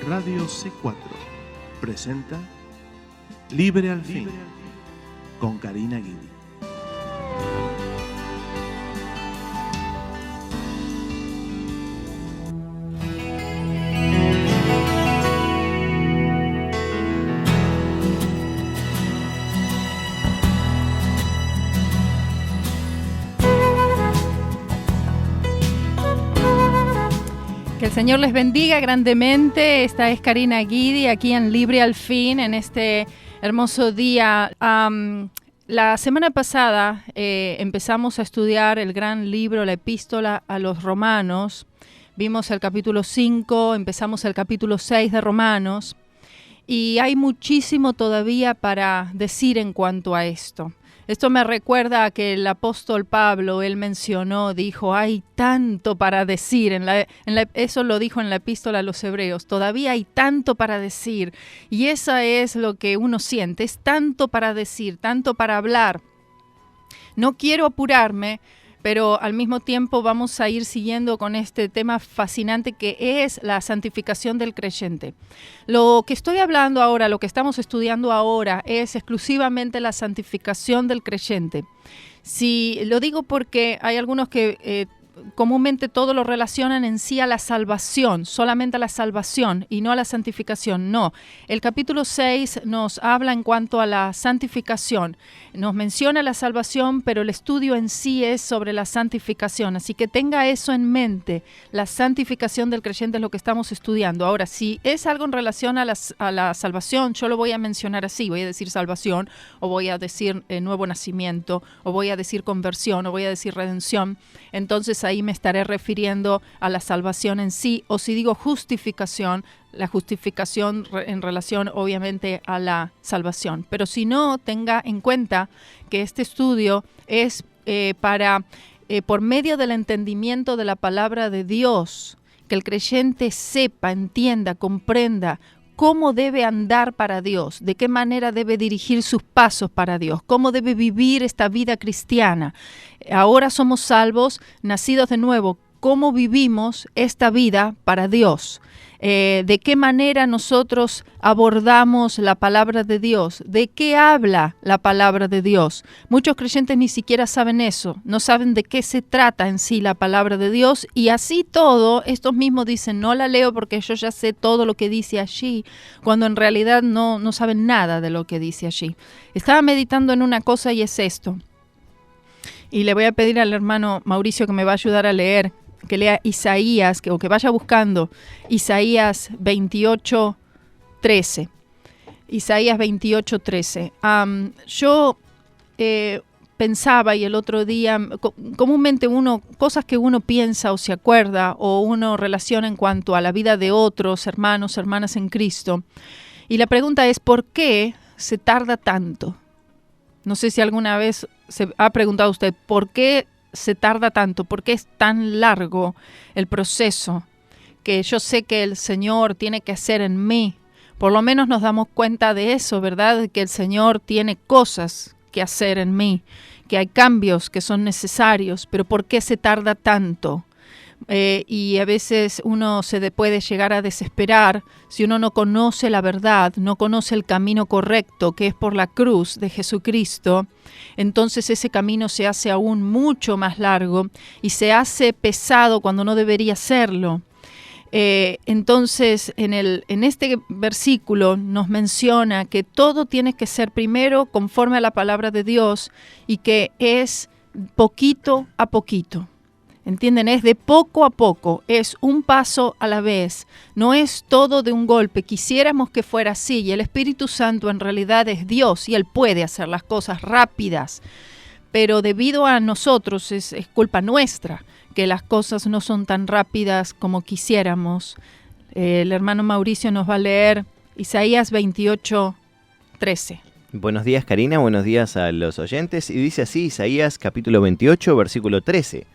Radio C4 presenta Libre al Fin con Karina Guidi. Que el Señor les bendiga grandemente. Esta es Karina Guidi aquí en Libre al Fin en este hermoso día. La semana pasada empezamos a estudiar el gran libro, la epístola a los Romanos. Vimos el capítulo 5, empezamos el capítulo 6 de Romanos y hay muchísimo todavía para decir en cuanto a esto. Esto me recuerda a que el apóstol Pablo, él mencionó, dijo, hay tanto para decir, eso lo dijo en la epístola a los Hebreos, todavía hay tanto para decir, y eso es lo que uno siente, es tanto para decir, tanto para hablar. No quiero apurarme, pero al mismo tiempo vamos a ir siguiendo con este tema fascinante que es la santificación del creyente. Lo que estoy hablando ahora, lo que estamos estudiando ahora es exclusivamente la santificación del creyente. Si lo digo porque hay algunos que comúnmente todo lo relacionan en sí a la salvación, solamente a la salvación y no a la santificación. No, el capítulo 6 nos habla en cuanto a la santificación, nos menciona la salvación, pero el estudio en sí es sobre la santificación, así que tenga eso en mente, la santificación del creyente es lo que estamos estudiando. Ahora, si es algo en relación a la salvación, yo lo voy a mencionar así, voy a decir salvación, o voy a decir nuevo nacimiento, o voy a decir conversión, o voy a decir redención, entonces ahí me estaré refiriendo a la salvación en sí, o si digo justificación, la justificación en relación obviamente a la salvación. Pero si no, tenga en cuenta que este estudio es por medio del entendimiento de la palabra de Dios, que el creyente sepa, entienda, comprenda cómo debe andar para Dios, de qué manera debe dirigir sus pasos para Dios, cómo debe vivir esta vida cristiana. Ahora somos salvos, nacidos de nuevo, cómo vivimos esta vida para Dios. De qué manera nosotros abordamos la palabra de Dios, de qué habla la palabra de Dios. Muchos creyentes ni siquiera saben eso, no saben de qué se trata en sí la palabra de Dios y así todo, estos mismos dicen, no la leo porque yo ya sé todo lo que dice allí, cuando en realidad no saben nada de lo que dice allí. Estaba meditando en una cosa y es esto, y le voy a pedir al hermano Mauricio que me va a ayudar a leer, que lea Isaías, o que vaya buscando Isaías 28:13. Isaías 28:13. Yo pensaba, y el otro día, comúnmente cosas que uno piensa o se acuerda, o uno relaciona en cuanto a la vida de otros hermanos, hermanas en Cristo. Y la pregunta es, ¿por qué se tarda tanto? No sé si alguna vez se ha preguntado usted, ¿por qué se tarda tanto? ¿Por qué es tan largo el proceso que yo sé que el Señor tiene que hacer en mí? Por lo menos nos damos cuenta de eso, ¿verdad? Que el Señor tiene cosas que hacer en mí, que hay cambios que son necesarios, pero ¿por qué se tarda tanto? Y a veces uno puede llegar a desesperar si uno no conoce la verdad, no conoce el camino correcto que es por la cruz de Jesucristo. Entonces ese camino se hace aún mucho más largo y se hace pesado cuando no debería serlo. Entonces en este versículo nos menciona que todo tiene que ser primero conforme a la palabra de Dios y que es poquito a poquito. ¿Entienden? Es de poco a poco, es un paso a la vez, no es todo de un golpe. Quisiéramos que fuera así, y el Espíritu Santo en realidad es Dios y Él puede hacer las cosas rápidas, pero debido a nosotros es culpa nuestra que las cosas no son tan rápidas como quisiéramos. El hermano Mauricio nos va a leer Isaías 28:13. Buenos días, Karina, buenos días a los oyentes, y dice así Isaías capítulo 28, versículo 13.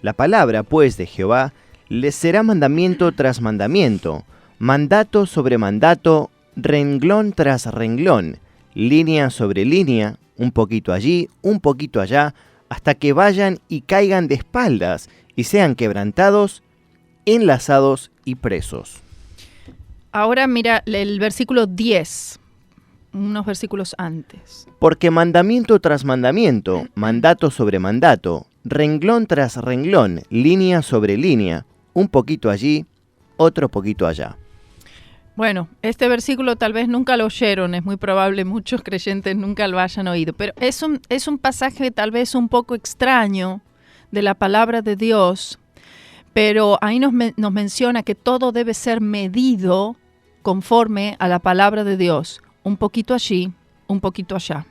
La palabra, pues, de Jehová les será mandamiento tras mandamiento, mandato sobre mandato, renglón tras renglón, línea sobre línea, un poquito allí, un poquito allá, hasta que vayan y caigan de espaldas y sean quebrantados, enlazados y presos. Ahora mira el versículo 10, unos versículos antes. Porque mandamiento tras mandamiento, mandato sobre mandato, renglón tras renglón, línea sobre línea, un poquito allí, otro poquito allá. Bueno, este versículo tal vez nunca lo oyeron, es muy probable muchos creyentes nunca lo hayan oído, pero es un pasaje tal vez un poco extraño de la palabra de Dios, pero ahí nos menciona que todo debe ser medido conforme a la palabra de Dios, un poquito allí, un poquito allá.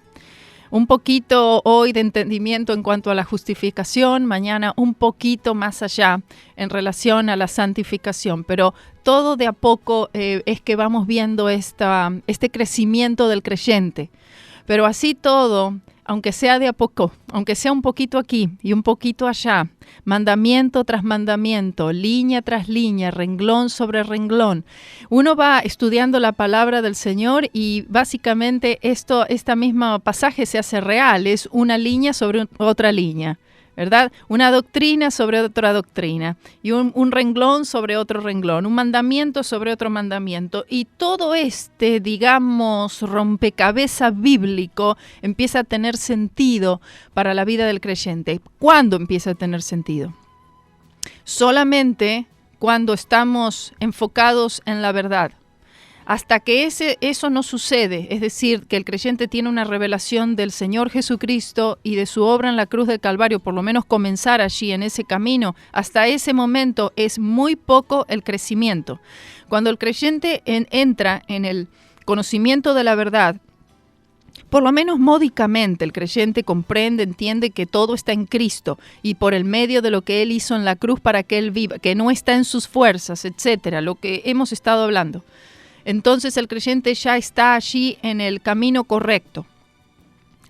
Un poquito hoy de entendimiento en cuanto a la justificación, mañana un poquito más allá en relación a la santificación, pero todo de a poco es que vamos viendo este crecimiento del creyente. Pero así todo, aunque sea de a poco, aunque sea un poquito aquí y un poquito allá, mandamiento tras mandamiento, línea tras línea, renglón sobre renglón, uno va estudiando la palabra del Señor y básicamente esta misma pasaje se hace real, es una línea sobre otra línea, ¿verdad? Una doctrina sobre otra doctrina y un renglón sobre otro renglón, un mandamiento sobre otro mandamiento. Y todo digamos, rompecabezas bíblico empieza a tener sentido para la vida del creyente. ¿Cuándo empieza a tener sentido? Solamente cuando estamos enfocados en la verdad. Hasta que eso no sucede, es decir, que el creyente tiene una revelación del Señor Jesucristo y de su obra en la cruz del Calvario, por lo menos comenzar allí en ese camino, hasta ese momento es muy poco el crecimiento. Cuando el creyente entra en el conocimiento de la verdad, por lo menos módicamente el creyente comprende, entiende que todo está en Cristo y por el medio de lo que Él hizo en la cruz para que Él viva, que no está en sus fuerzas, etcétera, lo que hemos estado hablando. Entonces el creyente ya está allí en el camino correcto.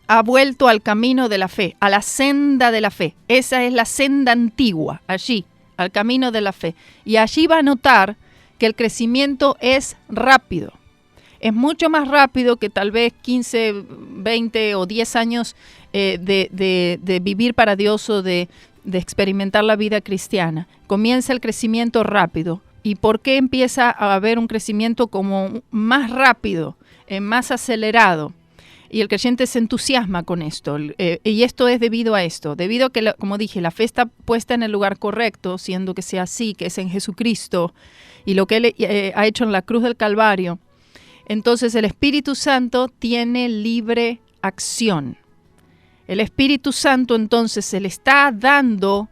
Ha vuelto al camino de la fe, a la senda de la fe. Esa es la senda antigua, allí, al camino de la fe. Y allí va a notar que el crecimiento es rápido. Es mucho más rápido que tal vez 15, 20 o 10 años de vivir para Dios o de experimentar la vida cristiana. Comienza el crecimiento rápido. ¿Y por qué empieza a haber un crecimiento como más rápido, más acelerado? Y el creyente se entusiasma con esto. Y esto es debido a esto. Debido a que, como dije, la fe está puesta en el lugar correcto, siendo que sea así, que es en Jesucristo, y lo que Él ha hecho en la cruz del Calvario. Entonces el Espíritu Santo tiene libre acción. El Espíritu Santo entonces se le está dando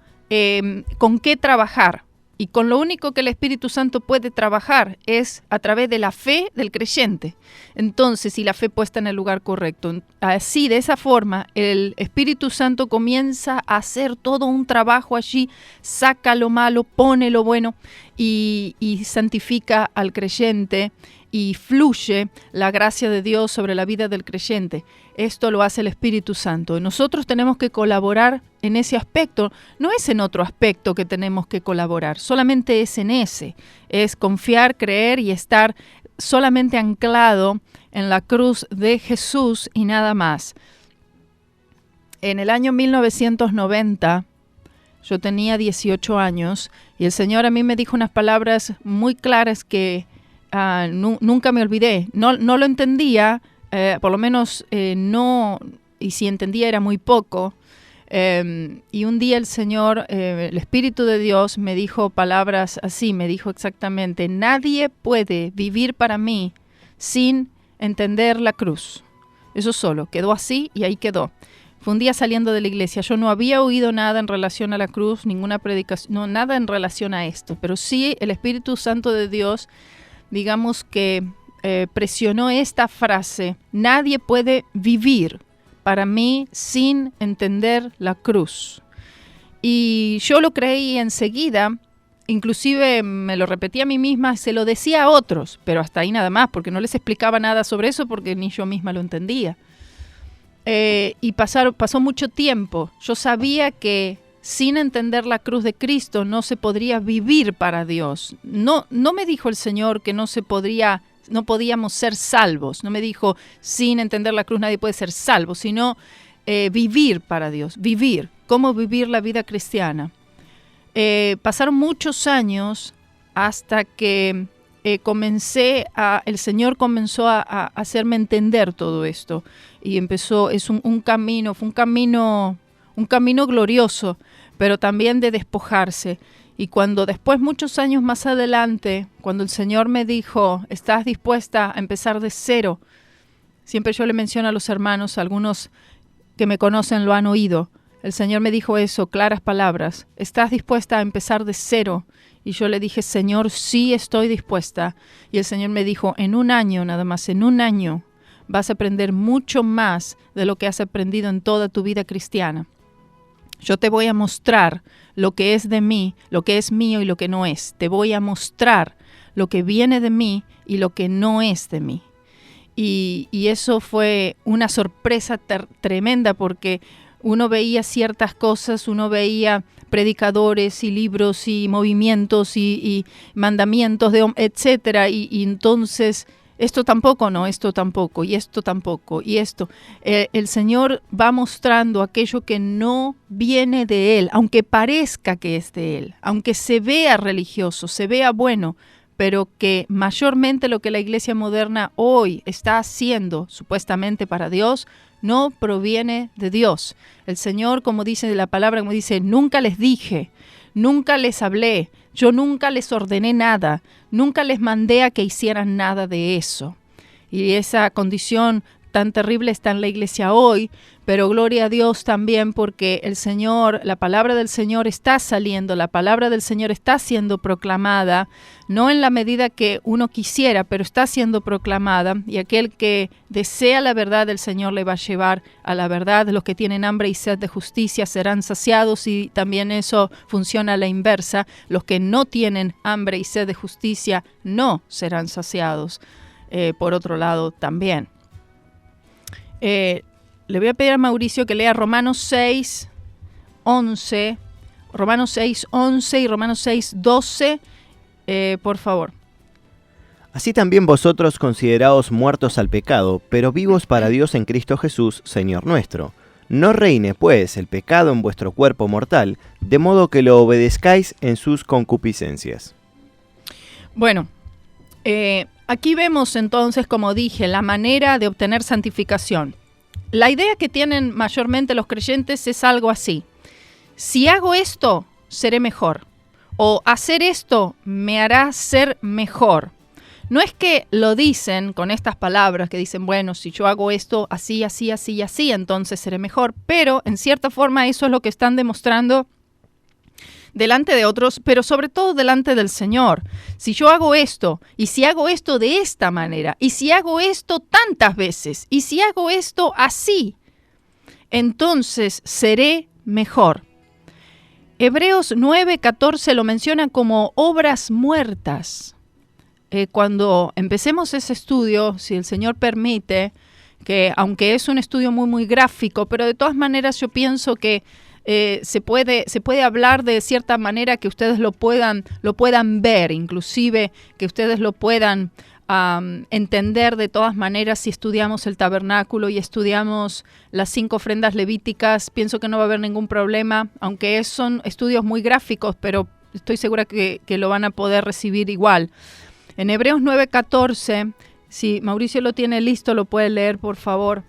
con qué trabajar. Y con lo único que el Espíritu Santo puede trabajar es a través de la fe del creyente. Entonces, si la fe puesta en el lugar correcto. Así, de esa forma, el Espíritu Santo comienza a hacer todo un trabajo allí, saca lo malo, pone lo bueno y santifica al creyente y fluye la gracia de Dios sobre la vida del creyente. Esto lo hace el Espíritu Santo. Nosotros tenemos que colaborar en ese aspecto. No es en otro aspecto que tenemos que colaborar, solamente es en ese. Es confiar, creer y estar solamente anclado en la cruz de Jesús y nada más. En el año 1990, yo tenía 18 años y el Señor a mí me dijo unas palabras muy claras que nunca me olvidé. No lo entendía, por lo menos no, y si entendía era muy poco. Y un día el Señor, el Espíritu de Dios me dijo palabras así, me dijo exactamente: nadie puede vivir para mí sin entender la cruz. Eso solo, quedó así y ahí quedó. Fue un día saliendo de la iglesia, yo no había oído nada en relación a la cruz, ninguna predicación, no, nada en relación a esto, pero sí el Espíritu Santo de Dios, digamos que presionó esta frase: nadie puede vivir para mí sin entender la cruz. Y yo lo creí enseguida, inclusive me lo repetí a mí misma, se lo decía a otros, pero hasta ahí nada más, porque no les explicaba nada sobre eso, porque ni yo misma lo entendía. Y pasó mucho tiempo. Yo sabía que sin entender la cruz de Cristo no se podría vivir para Dios. No me dijo el Señor que no podíamos ser salvos. No me dijo, sin entender la cruz nadie puede ser salvo, sino vivir para Dios, vivir, cómo vivir la vida cristiana. Pasaron muchos años hasta que el Señor comenzó a hacerme entender todo esto. Y es un camino, fue un camino glorioso, pero también de despojarse. Y cuando después, muchos años más adelante, cuando el Señor me dijo, ¿estás dispuesta a empezar de cero? Siempre yo le menciono a los hermanos, algunos que me conocen lo han oído. El Señor me dijo eso, claras palabras. ¿Estás dispuesta a empezar de cero? Y yo le dije, Señor, sí estoy dispuesta. Y el Señor me dijo, en un año, nada más, en un año, vas a aprender mucho más de lo que has aprendido en toda tu vida cristiana. Yo te voy a mostrar lo que es de mí, lo que es mío y lo que no es. Te voy a mostrar lo que viene de mí y lo que no es de mí. Y eso fue una sorpresa tremenda, porque uno veía ciertas cosas, uno veía predicadores y libros y movimientos y mandamientos, etcétera, y entonces esto tampoco, no, esto tampoco, y esto tampoco, y esto. El Señor va mostrando aquello que no viene de Él, aunque parezca que es de Él, aunque se vea religioso, se vea bueno, pero que mayormente lo que la iglesia moderna hoy está haciendo, supuestamente para Dios, no proviene de Dios. El Señor, como dice la palabra, como dice, nunca les dije, nunca les hablé, yo nunca les ordené nada, nunca les mandé a que hicieran nada de eso. Y esa condición tan terrible está en la iglesia hoy, pero gloria a Dios también, porque el Señor, la palabra del Señor está saliendo, la palabra del Señor está siendo proclamada, no en la medida que uno quisiera, pero está siendo proclamada, y aquel que desea la verdad, el Señor le va a llevar a la verdad. Los que tienen hambre y sed de justicia serán saciados, y también eso funciona a la inversa. Los que no tienen hambre y sed de justicia no serán saciados, por otro lado también. Le voy a pedir a Mauricio que lea Romanos 6, 11 y Romanos 6, 12, por favor. Así también vosotros consideraos muertos al pecado, pero vivos para Dios en Cristo Jesús, Señor nuestro. No reine, pues, el pecado en vuestro cuerpo mortal, de modo que lo obedezcáis en sus concupiscencias. Bueno, aquí vemos entonces, como dije, la manera de obtener santificación. La idea que tienen mayormente los creyentes es algo así: si hago esto, seré mejor, o hacer esto me hará ser mejor. No es que lo dicen con estas palabras que dicen, bueno, si yo hago esto así, así, así y así, entonces seré mejor, pero en cierta forma eso es lo que están demostrando delante de otros, pero sobre todo delante del Señor. Si yo hago esto, y si hago esto de esta manera, y si hago esto tantas veces, y si hago esto así, entonces seré mejor. Hebreos 9:14 lo menciona como obras muertas. Cuando empecemos ese estudio, si el Señor permite, que aunque es un estudio muy, muy gráfico, pero de todas maneras yo pienso que se puede hablar de cierta manera que ustedes lo puedan ver, inclusive que ustedes lo puedan entender de todas maneras. Si estudiamos el tabernáculo y estudiamos las 5 ofrendas levíticas, pienso que no va a haber ningún problema, aunque son estudios muy gráficos, pero estoy segura que lo van a poder recibir igual. En Hebreos 9:14, si Mauricio lo tiene listo, lo puede leer, por favor.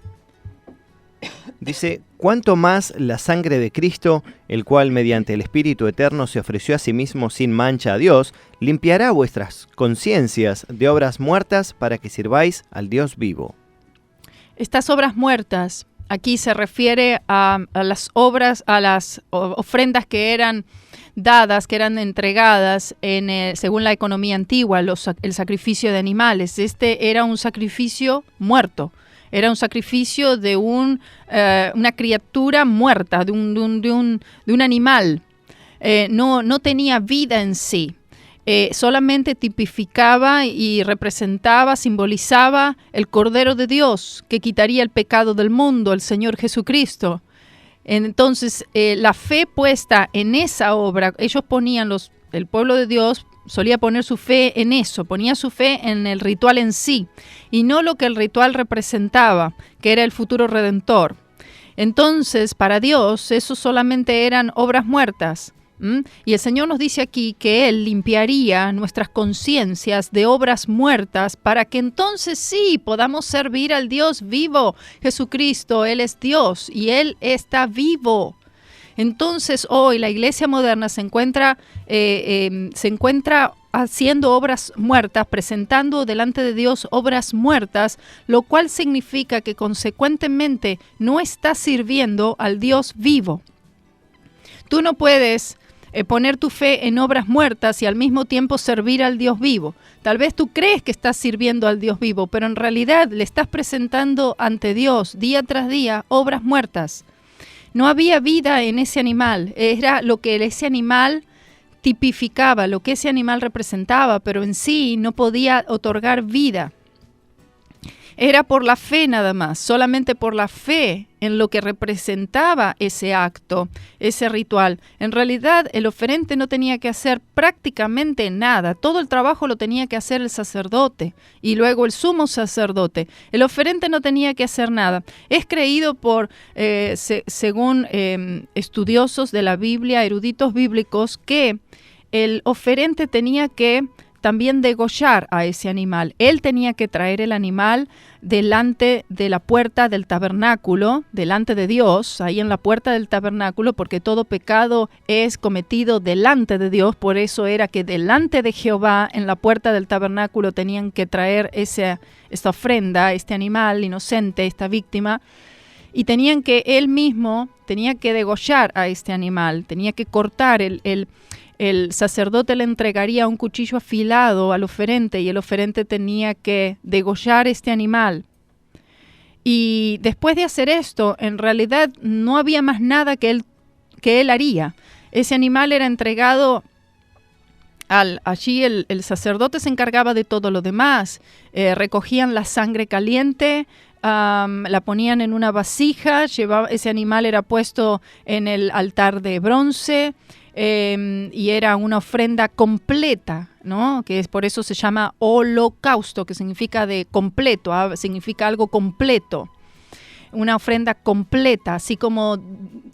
Dice, ¿cuánto más la sangre de Cristo, el cual mediante el Espíritu Eterno se ofreció a sí mismo sin mancha a Dios, limpiará vuestras conciencias de obras muertas para que sirváis al Dios vivo? Estas obras muertas, aquí se refiere a las obras, a las ofrendas que eran dadas, que eran entregadas según la economía antigua, el sacrificio de animales. Este era un sacrificio muerto. Era un sacrificio de una criatura muerta, de un animal. No tenía vida en sí. Solamente tipificaba y representaba, simbolizaba el Cordero de Dios que quitaría el pecado del mundo, el Señor Jesucristo. Entonces, la fe puesta en esa obra, ellos ponían, el pueblo de Dios solía poner su fe en eso, ponía su fe en el ritual en sí, y no lo que el ritual representaba, que era el futuro redentor. Entonces, para Dios, eso solamente eran obras muertas. Y el Señor nos dice aquí que Él limpiaría nuestras conciencias de obras muertas para que entonces sí podamos servir al Dios vivo. Jesucristo, Él es Dios y Él está vivo. Entonces hoy la iglesia moderna se encuentra haciendo obras muertas, presentando delante de Dios obras muertas, lo cual significa que consecuentemente no está sirviendo al Dios vivo. Tú no puedes poner tu fe en obras muertas y al mismo tiempo servir al Dios vivo. Tal vez tú crees que estás sirviendo al Dios vivo, pero en realidad le estás presentando ante Dios día tras día obras muertas. No había vida en ese animal, era lo que ese animal tipificaba, lo que ese animal representaba, pero en sí no podía otorgar vida. Era por la fe nada más, solamente por la fe en lo que representaba ese acto, ese ritual. En realidad, el oferente no tenía que hacer prácticamente nada. Todo el trabajo lo tenía que hacer el sacerdote y luego el sumo sacerdote. El oferente no tenía que hacer nada. Es creído según estudiosos de la Biblia, eruditos bíblicos, que el oferente tenía que también degollar a ese animal. Él tenía que traer el animal delante de la puerta del tabernáculo, delante de Dios, ahí en la puerta del tabernáculo, porque todo pecado es cometido delante de Dios. Por eso era que delante de Jehová, en la puerta del tabernáculo, tenían que traer esta ofrenda, este animal inocente, esta víctima, y tenían que él mismo, tenía que degollar a este animal, tenía que cortar el sacerdote le entregaría un cuchillo afilado al oferente y el oferente tenía que degollar este animal. Y después de hacer esto, en realidad no había más nada que él haría. Ese animal era entregado allí el sacerdote se encargaba de todo lo demás. Recogían la sangre caliente, la ponían en una vasija, ese animal era puesto en el altar de bronce. Y era una ofrenda completa, ¿no? Que es por eso se llama holocausto, que significa de completo, significa algo completo. Una ofrenda completa, así como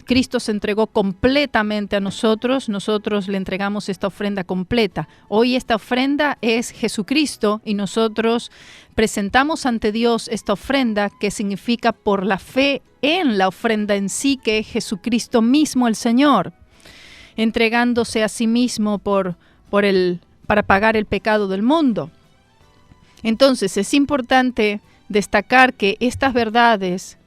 Cristo se entregó completamente a nosotros le entregamos esta ofrenda completa. Hoy esta ofrenda es Jesucristo y nosotros presentamos ante Dios esta ofrenda que significa por la fe en la ofrenda en sí, que es Jesucristo mismo el Señor, entregándose a sí mismo para pagar el pecado del mundo. Entonces es importante destacar que estas verdades,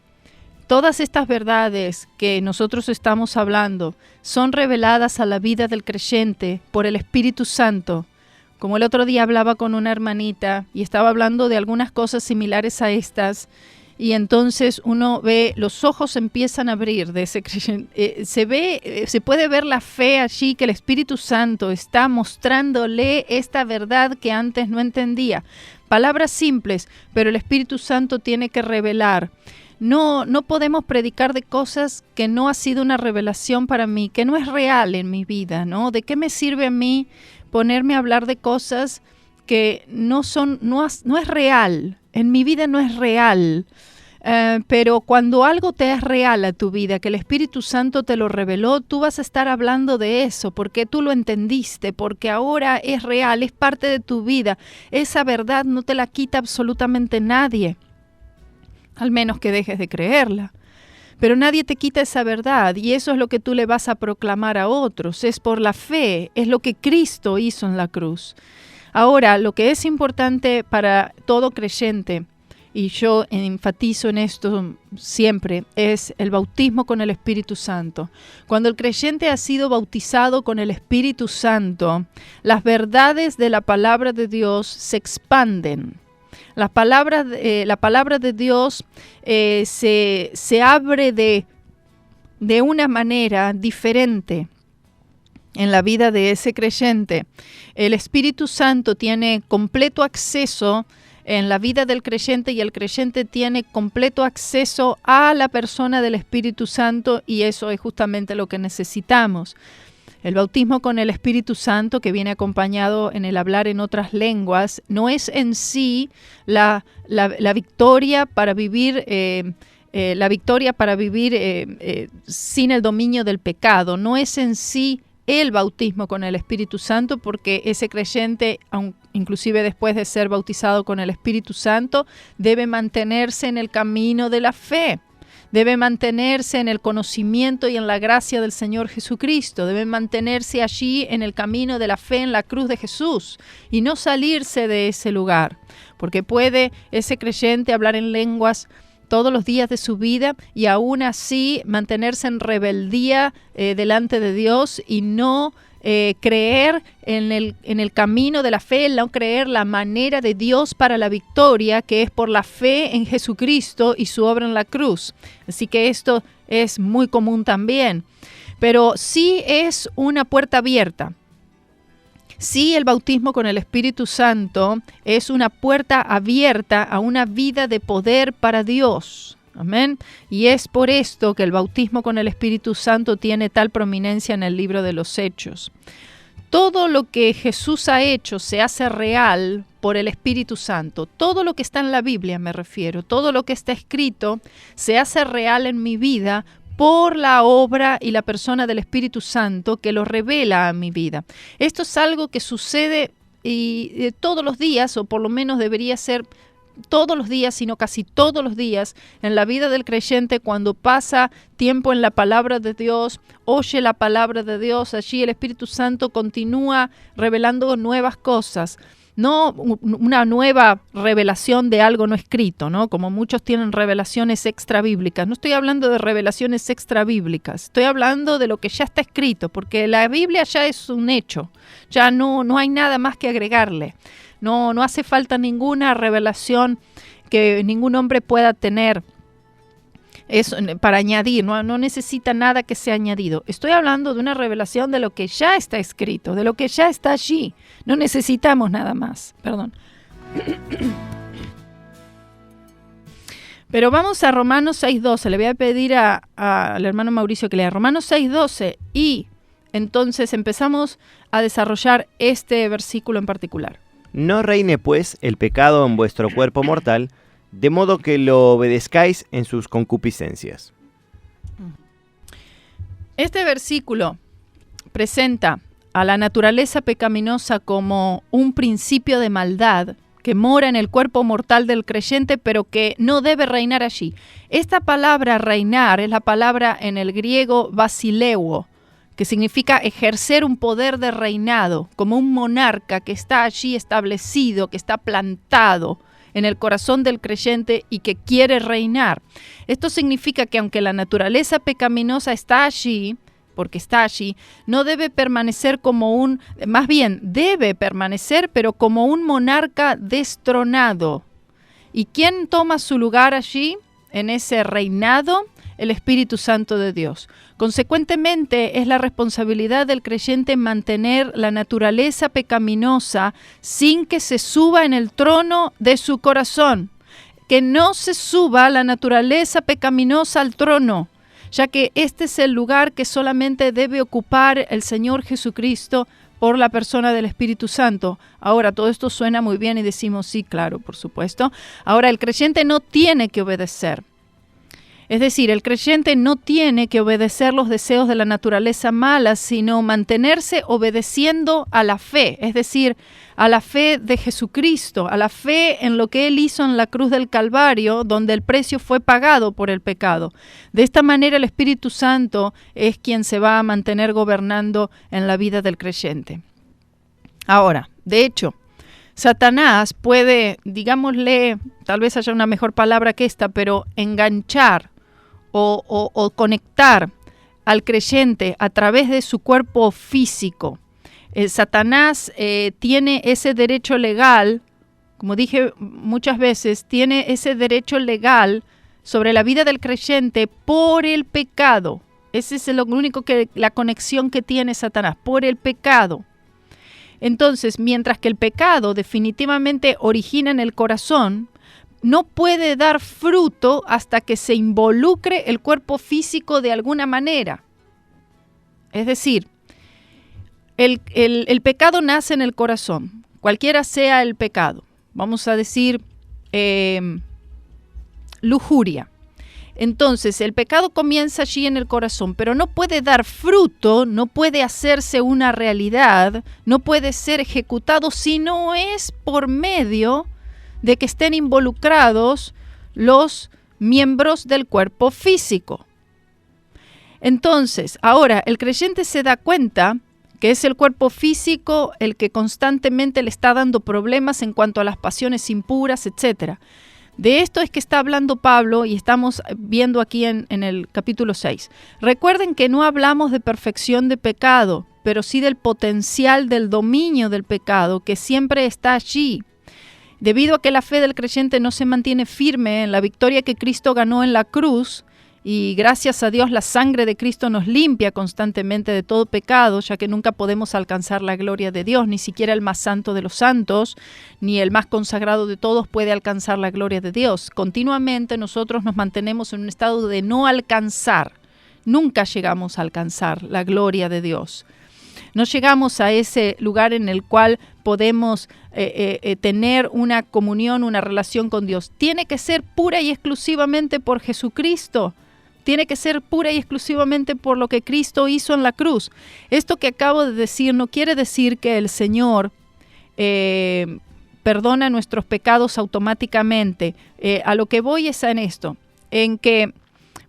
todas estas verdades que nosotros estamos hablando, son reveladas a la vida del creyente por el Espíritu Santo. Como el otro día hablaba con una hermanita y estaba hablando de algunas cosas similares a estas, y entonces uno ve, los ojos empiezan a abrir de ese creyente. Se puede ver la fe allí, que el Espíritu Santo está mostrándole esta verdad que antes no entendía. Palabras simples, pero el Espíritu Santo tiene que revelar. No podemos predicar de cosas que no ha sido una revelación para mí, que no es real en mi vida, ¿no? ¿De qué me sirve a mí ponerme a hablar de cosas que no es real? En mi vida no es real. Pero cuando algo te es real a tu vida, que el Espíritu Santo te lo reveló, tú vas a estar hablando de eso, porque tú lo entendiste, porque ahora es real, es parte de tu vida. Esa verdad no te la quita absolutamente nadie, al menos que dejes de creerla. Pero nadie te quita esa verdad, y eso es lo que tú le vas a proclamar a otros. Es por la fe, es lo que Cristo hizo en la cruz. Ahora, lo que es importante para todo creyente, y yo enfatizo en esto siempre, es el bautismo con el Espíritu Santo. Cuando el creyente ha sido bautizado con el Espíritu Santo, las verdades de la palabra de Dios se expanden. La palabra de Dios se abre de una manera diferente en la vida de ese creyente. El Espíritu Santo tiene completo acceso en la vida del creyente y el creyente tiene completo acceso a la persona del Espíritu Santo, y eso es justamente lo que necesitamos. El bautismo con el Espíritu Santo, que viene acompañado en el hablar en otras lenguas, no es en sí la victoria para vivir sin el dominio del pecado. No es en sí el bautismo con el Espíritu Santo, porque ese creyente, inclusive después de ser bautizado con el Espíritu Santo, debe mantenerse en el camino de la fe. Debe mantenerse en el conocimiento y en la gracia del Señor Jesucristo. Debe mantenerse allí en el camino de la fe en la cruz de Jesús y no salirse de ese lugar, porque puede ese creyente hablar en lenguas todos los días de su vida y aún así mantenerse en rebeldía delante de Dios y no creer en el camino de la fe, no creer la manera de Dios para la victoria, que es por la fe en Jesucristo y su obra en la cruz. Así que esto es muy común también. Pero sí es una puerta abierta. Sí, el bautismo con el Espíritu Santo es una puerta abierta a una vida de poder para Dios. Amén. Y es por esto que el bautismo con el Espíritu Santo tiene tal prominencia en el libro de los Hechos. Todo lo que Jesús ha hecho se hace real por el Espíritu Santo. Todo lo que está en la Biblia, me refiero, todo lo que está escrito se hace real en mi vida por la obra y la persona del Espíritu Santo que lo revela a mi vida. Esto es algo que sucede todos los días, o por lo menos debería ser todos los días, sino casi todos los días en la vida del creyente cuando pasa tiempo en la palabra de Dios, oye la palabra de Dios, allí el Espíritu Santo continúa revelando nuevas cosas. No una nueva revelación de algo no escrito, ¿no? Como muchos tienen revelaciones extrabíblicas. No estoy hablando de revelaciones extrabíblicas, estoy hablando de lo que ya está escrito, porque la Biblia ya es un hecho, ya no hay nada más que agregarle. No hace falta ninguna revelación que ningún hombre pueda tener para añadir, no necesita nada que sea añadido. Estoy hablando de una revelación de lo que ya está escrito, de lo que ya está allí. No necesitamos nada más. Perdón. Pero vamos a Romanos 6:12. Le voy a pedir al hermano Mauricio que lea Romanos 6:12 y entonces empezamos a desarrollar este versículo en particular. No reine pues el pecado en vuestro cuerpo mortal, de modo que lo obedezcáis en sus concupiscencias. Este versículo presenta a la naturaleza pecaminosa como un principio de maldad que mora en el cuerpo mortal del creyente, pero que no debe reinar allí. Esta palabra reinar es la palabra en el griego basileuo, que significa ejercer un poder de reinado, como un monarca que está allí establecido, que está plantado en el corazón del creyente y que quiere reinar. Esto significa que aunque la naturaleza pecaminosa está allí, porque está allí, no debe permanecer más bien debe permanecer, pero como un monarca destronado. ¿Y quién toma su lugar allí, en ese reinado? El Espíritu Santo de Dios. Consecuentemente, es la responsabilidad del creyente mantener la naturaleza pecaminosa sin que se suba en el trono de su corazón. Que no se suba la naturaleza pecaminosa al trono, ya que este es el lugar que solamente debe ocupar el Señor Jesucristo por la persona del Espíritu Santo. Ahora, todo esto suena muy bien y decimos, sí, claro, por supuesto. Ahora, el creyente no tiene que obedecer. Es decir, el creyente no tiene que obedecer los deseos de la naturaleza mala, sino mantenerse obedeciendo a la fe, es decir, a la fe de Jesucristo, a la fe en lo que Él hizo en la cruz del Calvario, donde el precio fue pagado por el pecado. De esta manera el Espíritu Santo es quien se va a mantener gobernando en la vida del creyente. Ahora, de hecho, Satanás puede, digámosle, tal vez haya una mejor palabra que esta, pero enganchar o conectar al creyente a través de su cuerpo físico. Satanás tiene ese derecho legal, como dije muchas veces, tiene ese derecho legal sobre la vida del creyente por el pecado. Ese es la conexión que tiene Satanás, por el pecado. Entonces, mientras que el pecado definitivamente origina en el corazón, no puede dar fruto hasta que se involucre el cuerpo físico de alguna manera. Es decir, el pecado nace en el corazón, cualquiera sea el pecado. Vamos a decir lujuria. Entonces, el pecado comienza allí en el corazón, pero no puede dar fruto, no puede hacerse una realidad, no puede ser ejecutado si no es por medio de que estén involucrados los miembros del cuerpo físico. Entonces, ahora, el creyente se da cuenta que es el cuerpo físico el que constantemente le está dando problemas en cuanto a las pasiones impuras, etc. De esto es que está hablando Pablo y estamos viendo aquí en el capítulo 6. Recuerden que no hablamos de perfección de pecado, pero sí del potencial del dominio del pecado que siempre está allí. Debido a que la fe del creyente no se mantiene firme en la victoria que Cristo ganó en la cruz, y gracias a Dios la sangre de Cristo nos limpia constantemente de todo pecado, ya que nunca podemos alcanzar la gloria de Dios, ni siquiera el más santo de los santos, ni el más consagrado de todos puede alcanzar la gloria de Dios. Continuamente nosotros nos mantenemos en un estado de no alcanzar, nunca llegamos a alcanzar la gloria de Dios. No llegamos a ese lugar en el cual podemos tener una comunión, una relación con Dios. Tiene que ser pura y exclusivamente por Jesucristo. Tiene que ser pura y exclusivamente por lo que Cristo hizo en la cruz. Esto que acabo de decir no quiere decir que el Señor perdona nuestros pecados automáticamente. A lo que voy es en esto, en que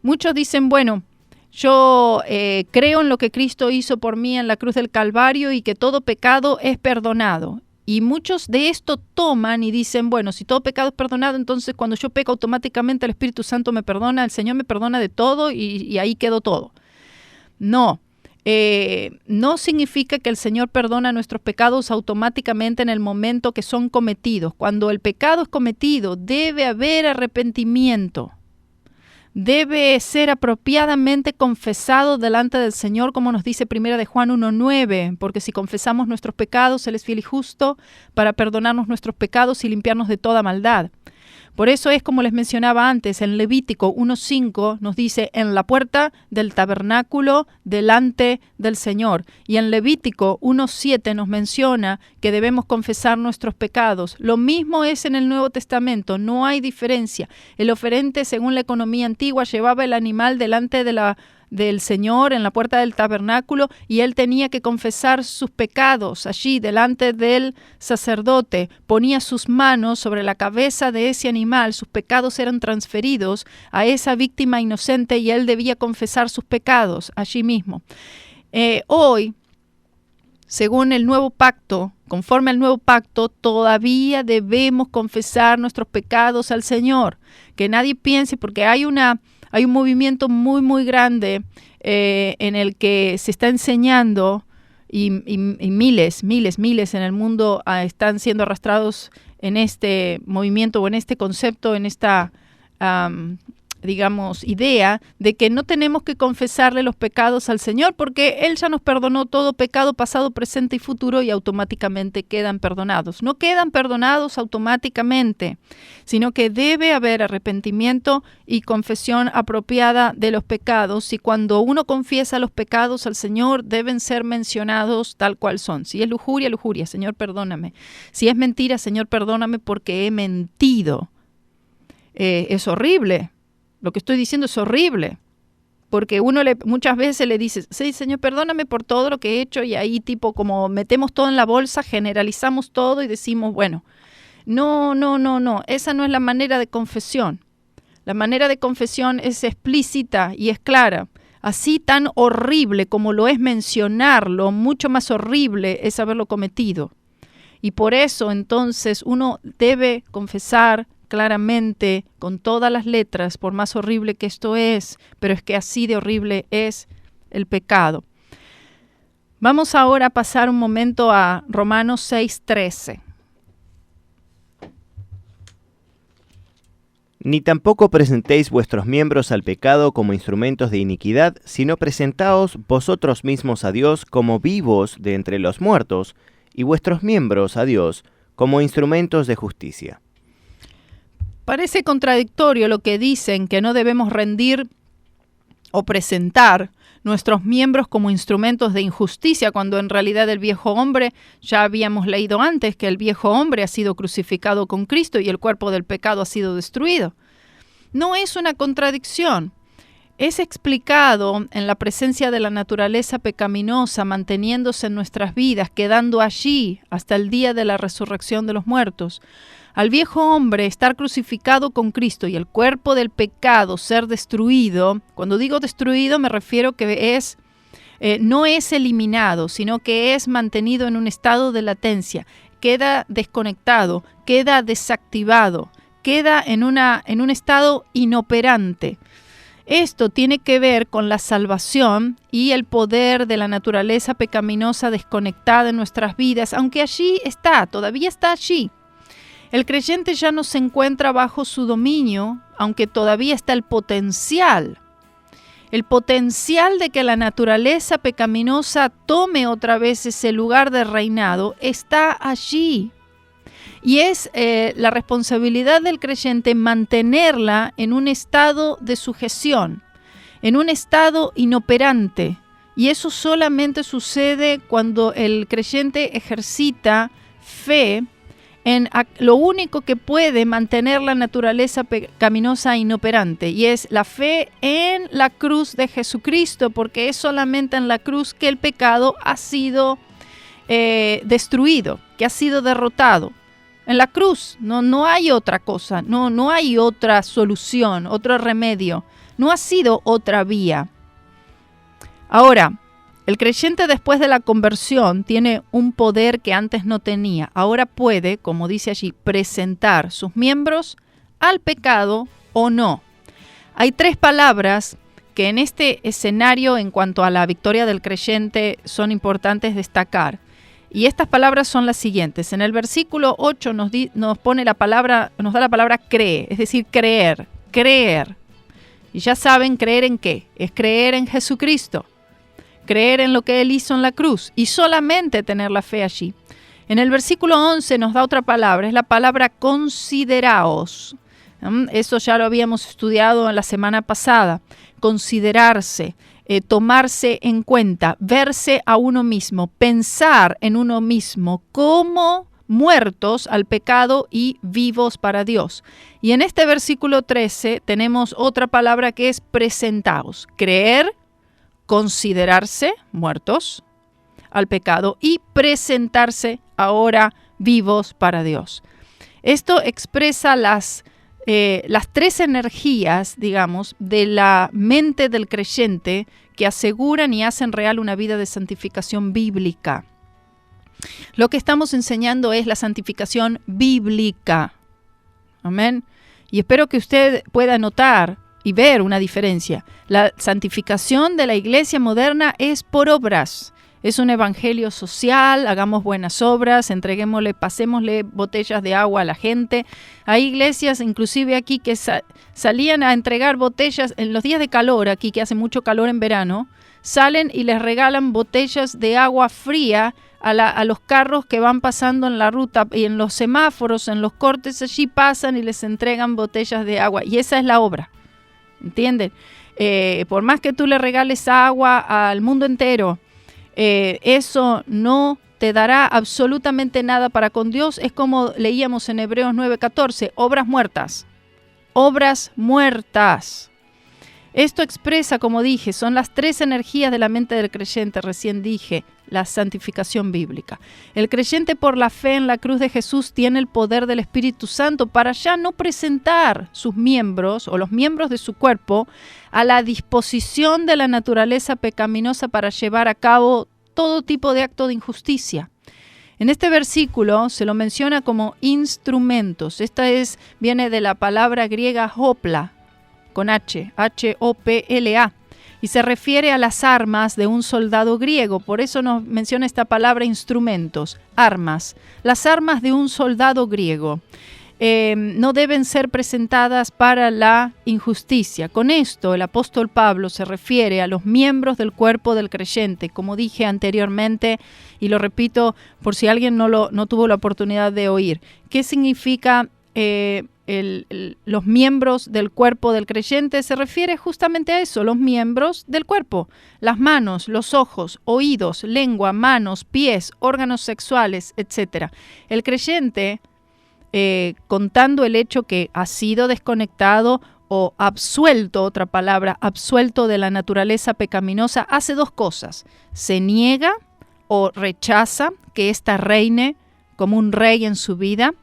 muchos dicen, bueno, yo creo en lo que Cristo hizo por mí en la cruz del Calvario y que todo pecado es perdonado. Y muchos de esto toman y dicen, bueno, si todo pecado es perdonado, entonces cuando yo peco automáticamente el Espíritu Santo me perdona, el Señor me perdona de todo y ahí quedó todo. No, no significa que el Señor perdona nuestros pecados automáticamente en el momento que son cometidos. Cuando el pecado es cometido, debe haber arrepentimiento. Debe ser apropiadamente confesado delante del Señor, como nos dice 1 de Juan 1:9, porque si confesamos nuestros pecados, Él es fiel y justo para perdonarnos nuestros pecados y limpiarnos de toda maldad. Por eso es como les mencionaba antes, en Levítico 1:5 nos dice en la puerta del tabernáculo delante del Señor. Y en Levítico 1:7 nos menciona que debemos confesar nuestros pecados. Lo mismo es en el Nuevo Testamento, no hay diferencia. El oferente, según la economía antigua, llevaba el animal delante del Señor en la puerta del tabernáculo y él tenía que confesar sus pecados allí delante del sacerdote. Ponía sus manos sobre la cabeza de ese animal, sus pecados eran transferidos a esa víctima inocente y él debía confesar sus pecados allí mismo. Hoy, según el nuevo pacto, conforme al nuevo pacto, todavía debemos confesar nuestros pecados al Señor. Que nadie piense, porque hay un movimiento muy, muy grande en el que se está enseñando y miles en el mundo están siendo arrastrados en este movimiento o en este concepto, en esta, idea de que no tenemos que confesarle los pecados al Señor porque Él ya nos perdonó todo pecado pasado, presente y futuro y automáticamente quedan perdonados. No quedan perdonados automáticamente, sino que debe haber arrepentimiento y confesión apropiada de los pecados, y cuando uno confiesa los pecados al Señor deben ser mencionados tal cual son. Si es lujuria, lujuria, Señor, perdóname. Si es mentira, Señor, perdóname porque he mentido. Es horrible. Lo que estoy diciendo es horrible, porque uno muchas veces le dice, sí, Señor, perdóname por todo lo que he hecho, y ahí tipo como metemos todo en la bolsa, generalizamos todo y decimos, bueno, no, esa no es la manera de confesión. La manera de confesión es explícita y es clara. Así tan horrible como lo es mencionarlo, mucho más horrible es haberlo cometido. Y por eso entonces uno debe confesar claramente, con todas las letras, por más horrible que esto es, pero es que así de horrible es el pecado. Vamos ahora a pasar un momento a Romanos 6:13. Ni tampoco presentéis vuestros miembros al pecado como instrumentos de iniquidad, sino presentaos vosotros mismos a Dios como vivos de entre los muertos, y vuestros miembros a Dios como instrumentos de justicia. Parece contradictorio lo que dicen, que no debemos rendir o presentar nuestros miembros como instrumentos de injusticia, cuando en realidad el viejo hombre, ya habíamos leído antes que el viejo hombre ha sido crucificado con Cristo y el cuerpo del pecado ha sido destruido. no es una contradicción. Es explicado en la presencia de la naturaleza pecaminosa manteniéndose en nuestras vidas, quedando allí hasta el día de la resurrección de los muertos. Al viejo hombre estar crucificado con Cristo y el cuerpo del pecado ser destruido, cuando digo destruido me refiero que no es eliminado, sino que es mantenido en un estado de latencia, queda desconectado, queda desactivado, queda en un estado inoperante. Esto tiene que ver con la salvación y el poder de la naturaleza pecaminosa desconectada en nuestras vidas, aunque allí está, todavía está allí. El creyente ya no se encuentra bajo su dominio, aunque todavía está el potencial. El potencial de que la naturaleza pecaminosa tome otra vez ese lugar de reinado está allí. Y es la responsabilidad del creyente mantenerla en un estado de sujeción, en un estado inoperante. Y eso solamente sucede cuando el creyente ejercita fe en lo único que puede mantener la naturaleza pecaminosa inoperante, y es la fe en la cruz de Jesucristo, porque es solamente en la cruz que el pecado ha sido destruido, que ha sido derrotado. En la cruz no hay otra cosa, no hay otra solución, otro remedio, no ha sido otra vía. Ahora, el creyente después de la conversión tiene un poder que antes no tenía. Ahora puede, como dice allí, presentar sus miembros al pecado o no. Hay 3 palabras que en este escenario, en cuanto a la victoria del creyente, son importantes destacar. Y estas palabras son las siguientes. En el versículo 8 nos da la palabra cree, es decir, creer. Y ya saben, ¿creer en qué? Es creer en Jesucristo. Creer en lo que Él hizo en la cruz y solamente tener la fe allí. En el versículo 11 nos da otra palabra, es la palabra consideraos. Eso ya lo habíamos estudiado en la semana pasada. Considerarse, tomarse en cuenta, verse a uno mismo, pensar en uno mismo como muertos al pecado y vivos para Dios. Y en este versículo 13 tenemos otra palabra que es presentaos. Creer, considerarse muertos al pecado y presentarse ahora vivos para Dios. Esto expresa las 3 energías, digamos, de la mente del creyente que aseguran y hacen real una vida de santificación bíblica. Lo que estamos enseñando es la santificación bíblica. Amén. Y espero que usted pueda notar y ver una diferencia. La santificación de la iglesia moderna es por obras. Es un evangelio social, hagamos buenas obras, pasémosle botellas de agua a la gente. Hay iglesias, inclusive aquí, que salían a entregar botellas en los días de calor, aquí que hace mucho calor en verano, salen y les regalan botellas de agua fría a los carros que van pasando en la ruta, y en los semáforos, en los cortes, allí pasan y les entregan botellas de agua. Y esa es la obra, ¿entienden? Por más que tú le regales agua al mundo entero, eso no te dará absolutamente nada para con Dios. Es como leíamos en Hebreos 9:14, obras muertas. Obras muertas. Esto expresa, como dije, son las 3 energías de la mente del creyente, recién dije, la santificación bíblica. El creyente por la fe en la cruz de Jesús tiene el poder del Espíritu Santo para ya no presentar sus miembros o los miembros de su cuerpo a la disposición de la naturaleza pecaminosa para llevar a cabo todo tipo de acto de injusticia. En este versículo se lo menciona como instrumentos. Esta viene de la palabra griega hopla, con H, H-O-P-L-A, y se refiere a las armas de un soldado griego. Por eso nos menciona esta palabra instrumentos, armas. Las armas de un soldado griego no deben ser presentadas para la injusticia. Con esto el apóstol Pablo se refiere a los miembros del cuerpo del creyente, como dije anteriormente, y lo repito por si alguien no tuvo la oportunidad de oír. ¿Qué significa los miembros del cuerpo del creyente? Se refiere justamente a eso, los miembros del cuerpo, las manos, los ojos, oídos, lengua, manos, pies, órganos sexuales, etc. El creyente, contando el hecho que ha sido desconectado o absuelto, otra palabra, absuelto de la naturaleza pecaminosa, hace dos cosas. Se niega o rechaza que ésta reine como un rey en su vida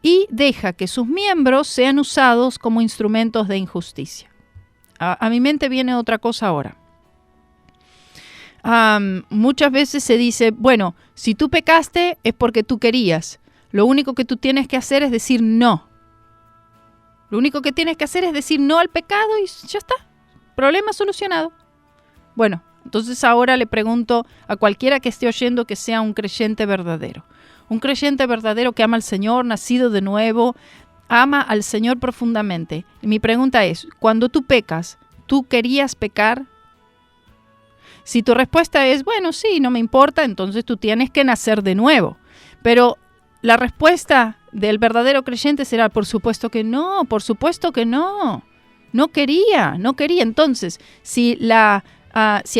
y deja que sus miembros sean usados como instrumentos de injusticia. A mi mente viene otra cosa ahora. Muchas veces se dice, bueno, si tú pecaste es porque tú querías. Lo único que tú tienes que hacer es decir no. Lo único que tienes que hacer es decir no al pecado y ya está. Problema solucionado. Bueno, entonces ahora le pregunto a cualquiera que esté oyendo que sea un creyente verdadero. Un creyente verdadero que ama al Señor, nacido de nuevo, ama al Señor profundamente. Y mi pregunta es, cuando tú pecas, ¿tú querías pecar? Si tu respuesta es, bueno, sí, no me importa, entonces tú tienes que nacer de nuevo. Pero la respuesta del verdadero creyente será, por supuesto que no, por supuesto que no. No quería. Entonces, si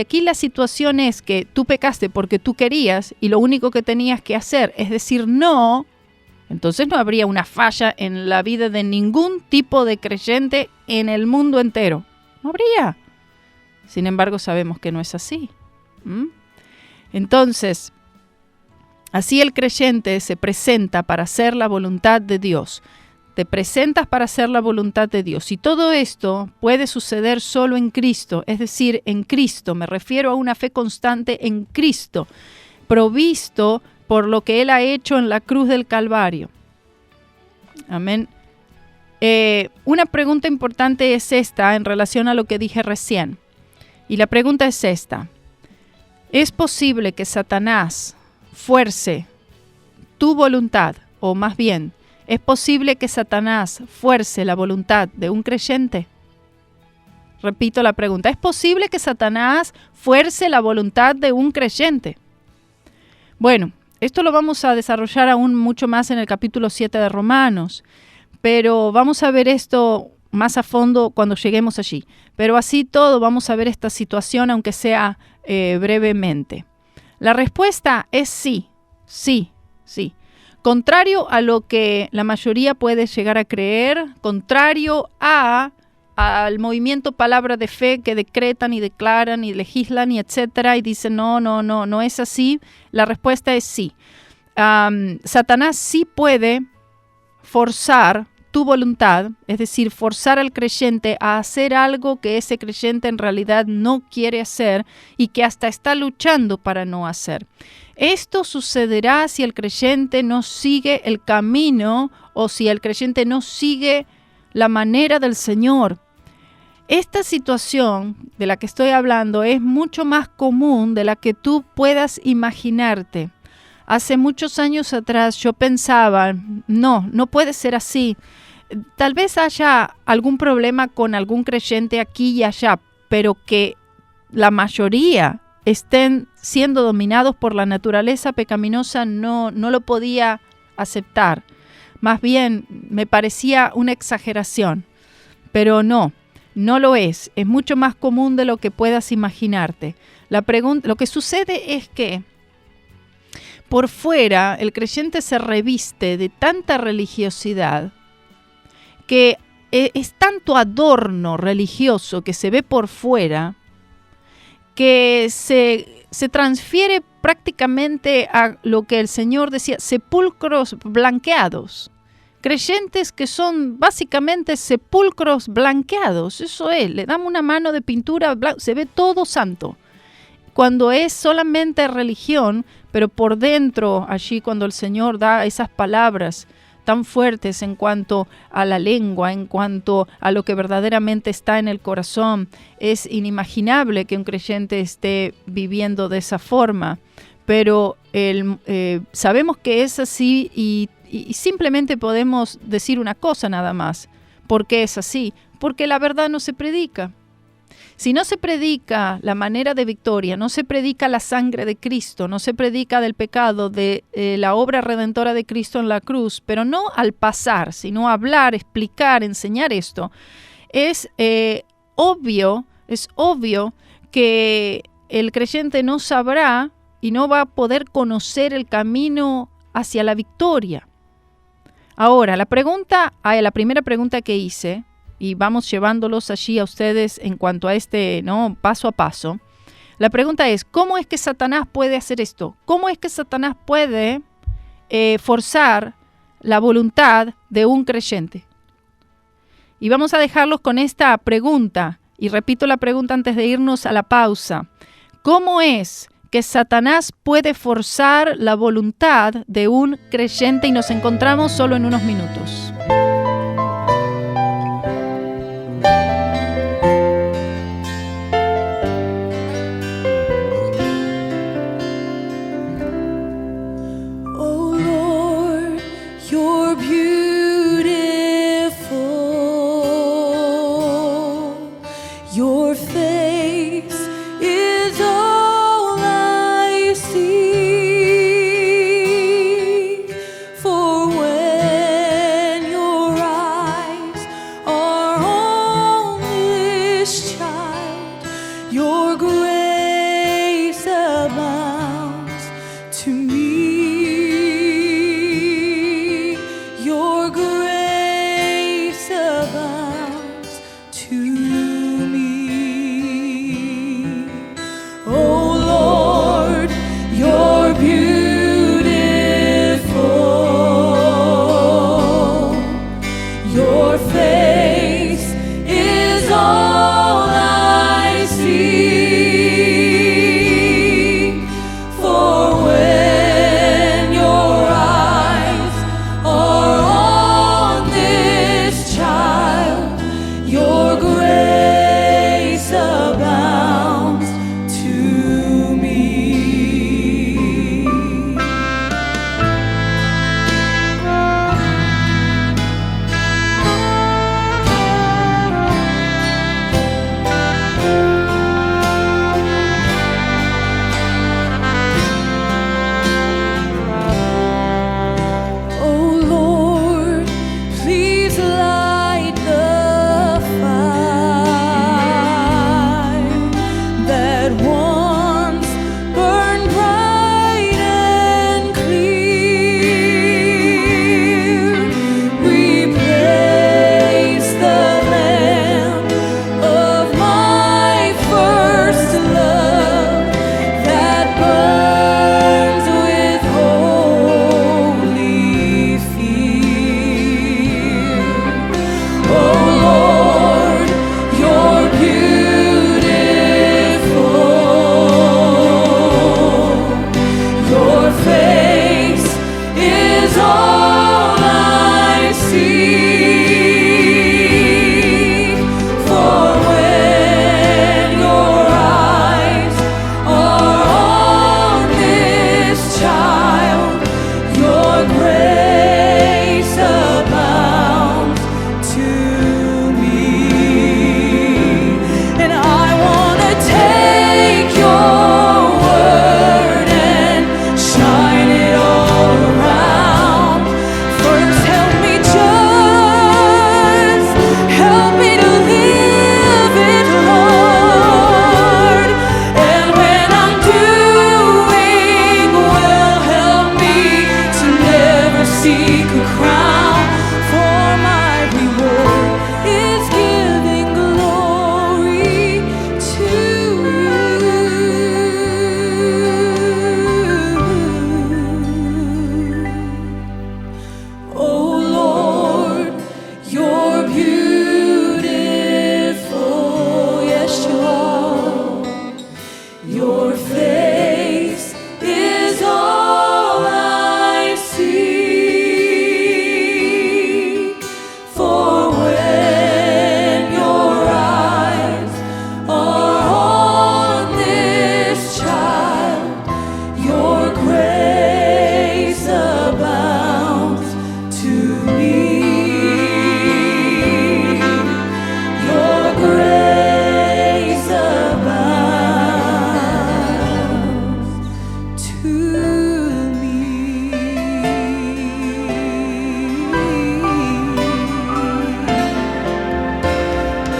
aquí la situación es que tú pecaste porque tú querías y lo único que tenías que hacer es decir no, entonces no habría una falla en la vida de ningún tipo de creyente en el mundo entero. No habría. Sin embargo, sabemos que no es así. Entonces, así el creyente se presenta para hacer la voluntad de Dios. Te presentas para hacer la voluntad de Dios. Y todo esto puede suceder solo en Cristo, es decir, en Cristo. Me refiero a una fe constante en Cristo, provisto por lo que Él ha hecho en la cruz del Calvario. Amén. Una pregunta importante es esta en relación a lo que dije recién. Y la pregunta es esta. ¿Es posible que Satanás fuerce tu voluntad? O más bien, ¿es posible que Satanás fuerce la voluntad de un creyente? Repito la pregunta. ¿Es posible que Satanás fuerce la voluntad de un creyente? Bueno, esto lo vamos a desarrollar aún mucho más en el capítulo 7 de Romanos, pero vamos a ver esto más a fondo cuando lleguemos allí. Pero así todo vamos a ver esta situación, aunque sea brevemente. La respuesta es sí. Contrario a lo que la mayoría puede llegar a creer, contrario al movimiento Palabra de Fe que decretan y declaran y legislan y etcétera, y dicen no es así. La respuesta es sí. Satanás sí puede forzar tu voluntad, es decir, forzar al creyente a hacer algo que ese creyente en realidad no quiere hacer y que hasta está luchando para no hacer. Esto sucederá si el creyente no sigue el camino o si el creyente no sigue la manera del Señor. Esta situación de la que estoy hablando es mucho más común de la que tú puedas imaginarte. Hace muchos años atrás yo pensaba, no puede ser así. Tal vez haya algún problema con algún creyente aquí y allá, pero que la mayoría estén siendo dominados por la naturaleza pecaminosa no lo podía aceptar. Más bien me parecía una exageración, pero no lo es. Es mucho más común de lo que puedas imaginarte. Lo que sucede es que por fuera el creyente se reviste de tanta religiosidad que es tanto adorno religioso que se ve por fuera que se transfiere prácticamente a lo que el Señor decía, sepulcros blanqueados. Creyentes que son básicamente sepulcros blanqueados. Eso es, le damos una mano de pintura, se ve todo santo. Cuando es solamente religión, pero por dentro, allí cuando el Señor da esas palabras tan fuertes en cuanto a la lengua, en cuanto a lo que verdaderamente está en el corazón, es inimaginable que un creyente esté viviendo de esa forma. Pero sabemos que es así y simplemente podemos decir una cosa nada más. ¿Por qué es así? Porque la verdad no se predica. Si no se predica la manera de victoria, no se predica la sangre de Cristo, no se predica del pecado, de la obra redentora de Cristo en la cruz, pero no al pasar, sino hablar, explicar, enseñar esto, es obvio que el creyente no sabrá y no va a poder conocer el camino hacia la victoria. Ahora, la primera pregunta que hice, y vamos llevándolos allí a ustedes en cuanto a este, ¿no?, paso a paso. La pregunta es, ¿cómo es que Satanás puede hacer esto? ¿Cómo es que Satanás puede forzar la voluntad de un creyente? Y vamos a dejarlos con esta pregunta. Y repito la pregunta antes de irnos a la pausa. ¿Cómo es que Satanás puede forzar la voluntad de un creyente? Y nos encontramos solo en unos minutos. Oh Lord, you're beautiful. Your face is all I see. For when your eyes are on this child, your grace abounds to me. Your grace abounds to me. Oh Lord, you're beautiful. Your face is all I see. For when your eyes are on this child, your grace abounds to me. Oh Lord, please light the fire that once burned bright and clear. Replace the lamp of my first love that burns with holy fear. Oh Lord, you're beautiful. Your face is all I see. For when your eyes are on this child, your grace abounds to me. And I want to take your word and shine it all around. First, help me just help me to live it, Lord. And when I'm doing well, help me to never seek a crown. For my reward is giving glory to you. Oh Lord, you're beautiful. Yes, you are. Your face is all I see. For when your eyes are on this child, your grace abounds to me. Your grace abounds to me.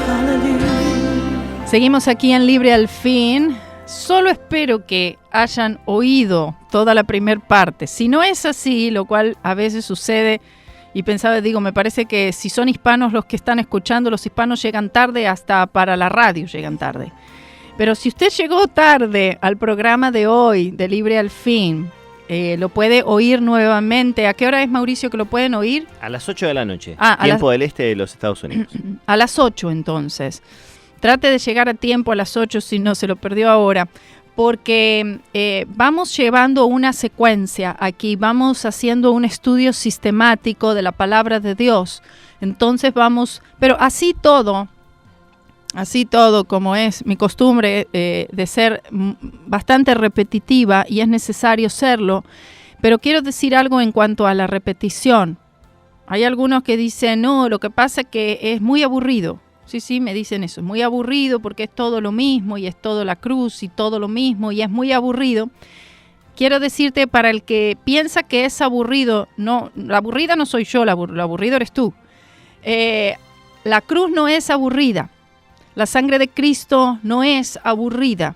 Hallelujah. Seguimos aquí en Libre al Fin. Solo espero que hayan oído toda la primer parte. Si no es así, lo cual a veces sucede, Y pensaba, digo, me parece que si son hispanos los que están escuchando, los hispanos llegan tarde, hasta para la radio llegan tarde. Pero si usted llegó tarde al programa de hoy, de Libre al Fin, lo puede oír nuevamente. ¿A qué hora es, Mauricio, que lo pueden oír? A las 8 de la noche, a tiempo del este de los Estados Unidos. A las 8, entonces. Trate de llegar a tiempo a las 8 si no se lo perdió ahora. Porque vamos llevando una secuencia aquí, vamos haciendo un estudio sistemático de la palabra de Dios. Entonces vamos, pero así todo como es mi costumbre de ser bastante repetitiva, y es necesario serlo, pero quiero decir algo en cuanto a la repetición. Hay algunos que dicen, no, lo que pasa es que es muy aburrido. Sí, me dicen eso, es muy aburrido porque es todo lo mismo y es todo la cruz y todo lo mismo y es muy aburrido. Quiero decirte, para el que piensa que es aburrido, no, la aburrida no soy yo, lo aburrido eres tú. La cruz no es aburrida, la sangre de Cristo no es aburrida.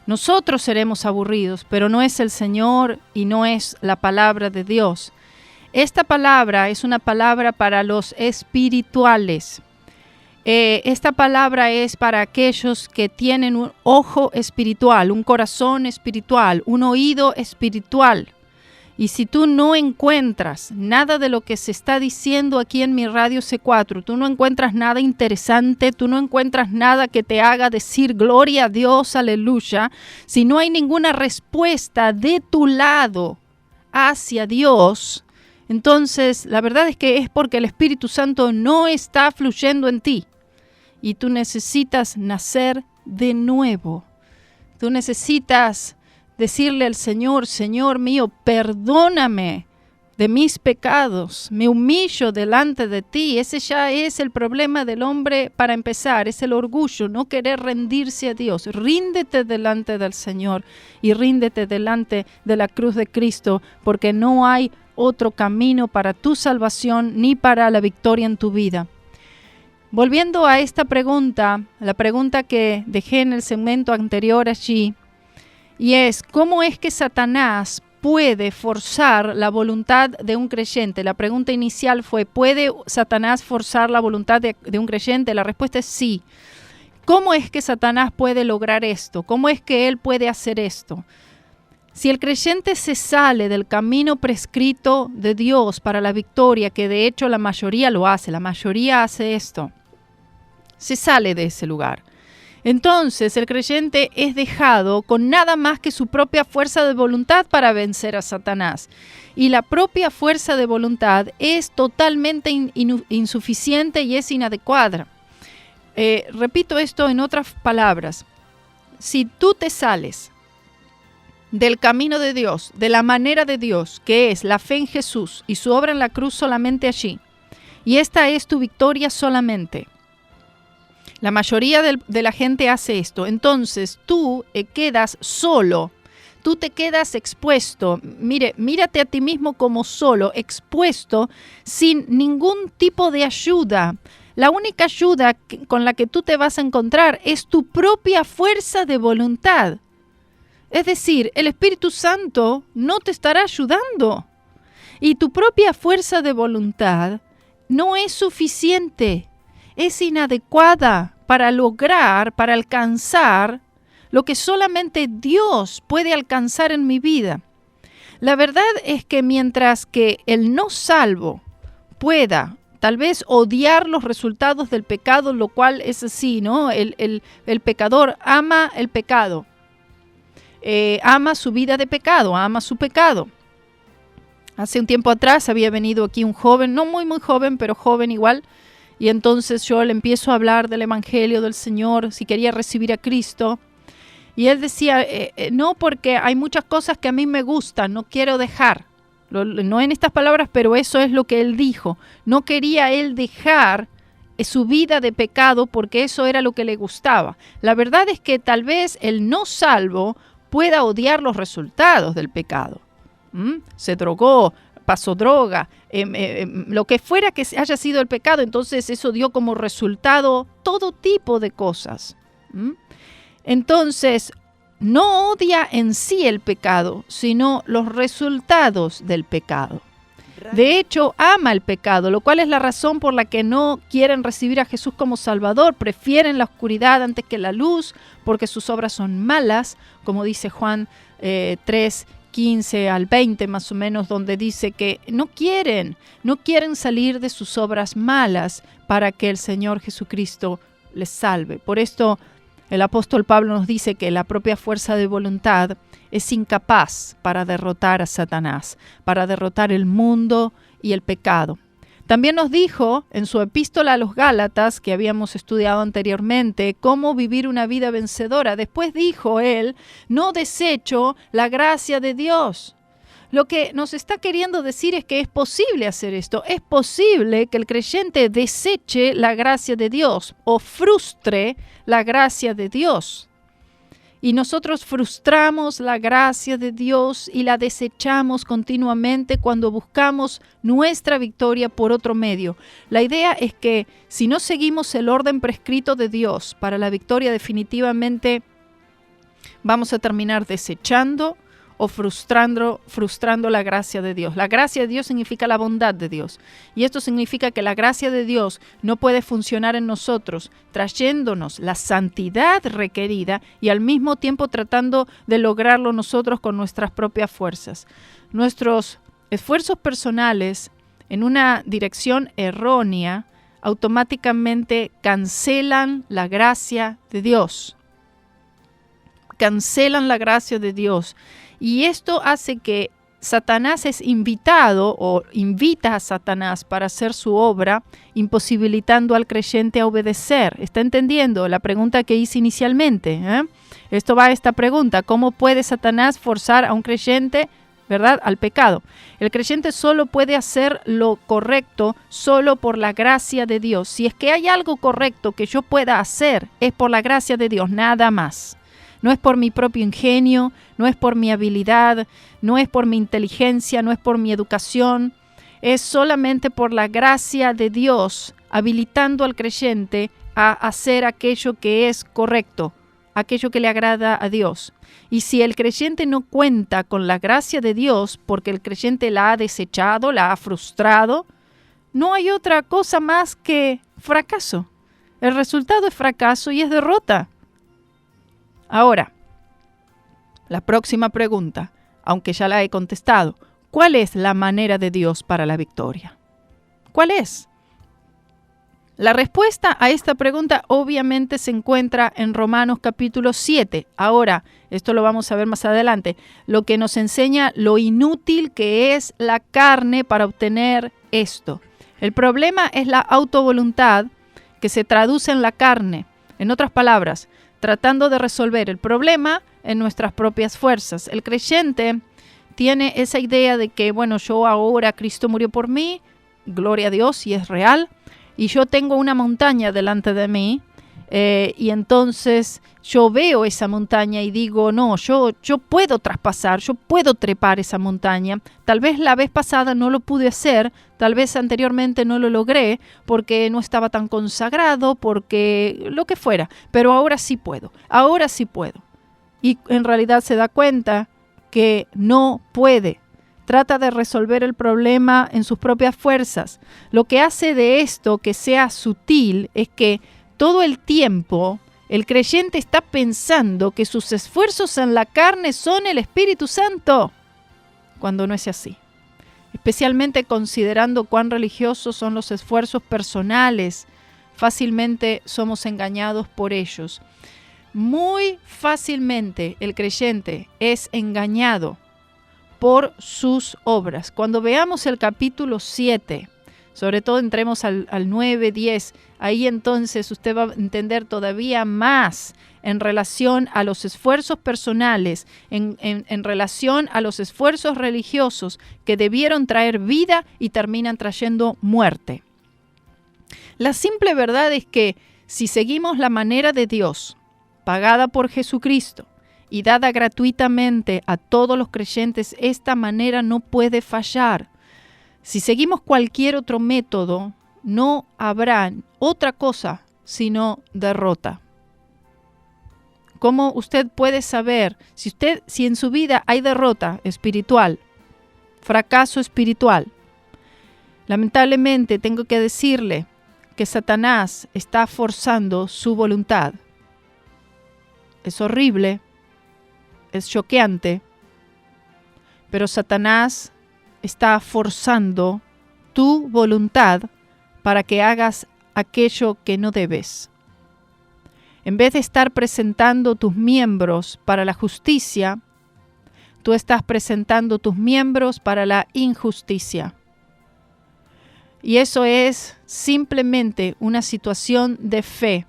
Nosotros seremos aburridos, pero no es el Señor y no es la palabra de Dios. Esta palabra es una palabra para los espirituales. Esta palabra es para aquellos que tienen un ojo espiritual, un corazón espiritual, un oído espiritual. Y si tú no encuentras nada de lo que se está diciendo aquí en mi Radio C4, tú no encuentras nada interesante, tú no encuentras nada que te haga decir gloria a Dios, aleluya, si no hay ninguna respuesta de tu lado hacia Dios, entonces la verdad es que es porque el Espíritu Santo no está fluyendo en ti. Y tú necesitas nacer de nuevo. Tú necesitas decirle al Señor, Señor mío, perdóname de mis pecados. Me humillo delante de ti. Ese ya es el problema del hombre para empezar. Es el orgullo, no querer rendirse a Dios. Ríndete delante del Señor y ríndete delante de la cruz de Cristo, porque no hay otro camino para tu salvación ni para la victoria en tu vida. Volviendo a esta pregunta, la pregunta que dejé en el segmento anterior allí, y es, ¿cómo es que Satanás puede forzar la voluntad de un creyente? La pregunta inicial fue, ¿puede Satanás forzar la voluntad de un creyente? La respuesta es sí. ¿Cómo es que Satanás puede lograr esto? ¿Cómo es que él puede hacer esto? Si el creyente se sale del camino prescrito de Dios para la victoria, que de hecho la mayoría lo hace, la mayoría hace esto, se sale de ese lugar. Entonces el creyente es dejado con nada más que su propia fuerza de voluntad para vencer a Satanás. Y la propia fuerza de voluntad es totalmente insuficiente y es inadecuada. Repito esto en otras palabras. Si tú te sales del camino de Dios, de la manera de Dios, que es la fe en Jesús y su obra en la cruz solamente allí, y esta es tu victoria solamente. La mayoría de la gente hace esto. Entonces tú quedas solo, tú te quedas expuesto. Mírate a ti mismo como solo, expuesto, sin ningún tipo de ayuda. La única ayuda con la que tú te vas a encontrar es tu propia fuerza de voluntad. Es decir, el Espíritu Santo no te estará ayudando. Y tu propia fuerza de voluntad no es suficiente. Es inadecuada para lograr, para alcanzar lo que solamente Dios puede alcanzar en mi vida. La verdad es que mientras que el no salvo pueda tal vez odiar los resultados del pecado, lo cual es así, ¿no? El pecador ama el pecado, ama su vida de pecado, ama su pecado. Hace un tiempo atrás había venido aquí un joven, no muy joven, pero joven igual, y entonces yo le empiezo a hablar del Evangelio del Señor, si quería recibir a Cristo. Y él decía, no, porque hay muchas cosas que a mí me gustan, no quiero dejar. No en estas palabras, pero eso es lo que él dijo. No quería él dejar su vida de pecado porque eso era lo que le gustaba. La verdad es que tal vez el no salvo pueda odiar los resultados del pecado. Se drogó, pasó droga, lo que fuera que haya sido el pecado, entonces eso dio como resultado todo tipo de cosas. Entonces, no odia en sí el pecado, sino los resultados del pecado. De hecho, ama el pecado, lo cual es la razón por la que no quieren recibir a Jesús como Salvador. Prefieren la oscuridad antes que la luz, porque sus obras son malas, como dice Juan 3, 15 al 20 más o menos, donde dice que no quieren salir de sus obras malas para que el Señor Jesucristo les salve. Por esto el apóstol Pablo nos dice que la propia fuerza de voluntad es incapaz para derrotar a Satanás, para derrotar el mundo y el pecado. También nos dijo en su epístola a los Gálatas, que habíamos estudiado anteriormente, cómo vivir una vida vencedora. Después dijo él, no desecho la gracia de Dios. Lo que nos está queriendo decir es que es posible hacer esto. Es posible que el creyente deseche la gracia de Dios o frustre la gracia de Dios. Y nosotros frustramos la gracia de Dios y la desechamos continuamente cuando buscamos nuestra victoria por otro medio. La idea es que si no seguimos el orden prescrito de Dios para la victoria, definitivamente vamos a terminar desechando o frustrando la gracia de Dios. La gracia de Dios significa la bondad de Dios. Y esto significa que la gracia de Dios no puede funcionar en nosotros, trayéndonos la santidad requerida y al mismo tiempo tratando de lograrlo nosotros con nuestras propias fuerzas. Nuestros esfuerzos personales en una dirección errónea automáticamente cancelan la gracia de Dios. Cancelan la gracia de Dios. Y esto hace que Satanás es invitado o invita a Satanás para hacer su obra, imposibilitando al creyente a obedecer. ¿Está entendiendo la pregunta que hice inicialmente? Esto va a esta pregunta: ¿cómo puede Satanás forzar a un creyente, verdad, al pecado? El creyente solo puede hacer lo correcto solo por la gracia de Dios. Si es que hay algo correcto que yo pueda hacer, es por la gracia de Dios, nada más. No es por mi propio ingenio, no es por mi habilidad, no es por mi inteligencia, no es por mi educación. Es solamente por la gracia de Dios, habilitando al creyente a hacer aquello que es correcto, aquello que le agrada a Dios. Y si el creyente no cuenta con la gracia de Dios, porque el creyente la ha desechado, la ha frustrado, no hay otra cosa más que fracaso. El resultado es fracaso y es derrota. Ahora, la próxima pregunta, aunque ya la he contestado, ¿cuál es la manera de Dios para la victoria? ¿Cuál es? La respuesta a esta pregunta obviamente se encuentra en Romanos capítulo 7. Ahora, esto lo vamos a ver más adelante, lo que nos enseña lo inútil que es la carne para obtener esto. El problema es la autovoluntad que se traduce en la carne. En otras palabras, tratando de resolver el problema en nuestras propias fuerzas. El creyente tiene esa idea de que, bueno, yo ahora, Cristo murió por mí, gloria a Dios, y es real, y yo tengo una montaña delante de mí, y entonces yo veo esa montaña y digo, no, yo puedo traspasar, yo puedo trepar esa montaña. Tal vez la vez pasada no lo pude hacer, tal vez anteriormente no lo logré porque no estaba tan consagrado, porque lo que fuera, pero ahora sí puedo. Y en realidad se da cuenta que no puede. Trata de resolver el problema en sus propias fuerzas. Lo que hace de esto que sea sutil es que todo el tiempo el creyente está pensando que sus esfuerzos en la carne son el Espíritu Santo, cuando no es así. Especialmente considerando cuán religiosos son los esfuerzos personales, fácilmente somos engañados por ellos. Muy fácilmente el creyente es engañado por sus obras. Cuando veamos el capítulo 7, sobre todo entremos al 9, 10, ahí entonces usted va a entender todavía más en relación a los esfuerzos personales, en relación a los esfuerzos religiosos que debieron traer vida y terminan trayendo muerte. La simple verdad es que si seguimos la manera de Dios, pagada por Jesucristo y dada gratuitamente a todos los creyentes, esta manera no puede fallar. Si seguimos cualquier otro método, no habrá otra cosa sino derrota. ¿Cómo usted puede saber si en su vida hay derrota espiritual, fracaso espiritual? Lamentablemente tengo que decirle que Satanás está forzando su voluntad. Es horrible, es choqueante, pero Satanás está forzando tu voluntad para que hagas aquello que no debes. En vez de estar presentando tus miembros para la justicia, tú estás presentando tus miembros para la injusticia. Y eso es simplemente una situación de fe.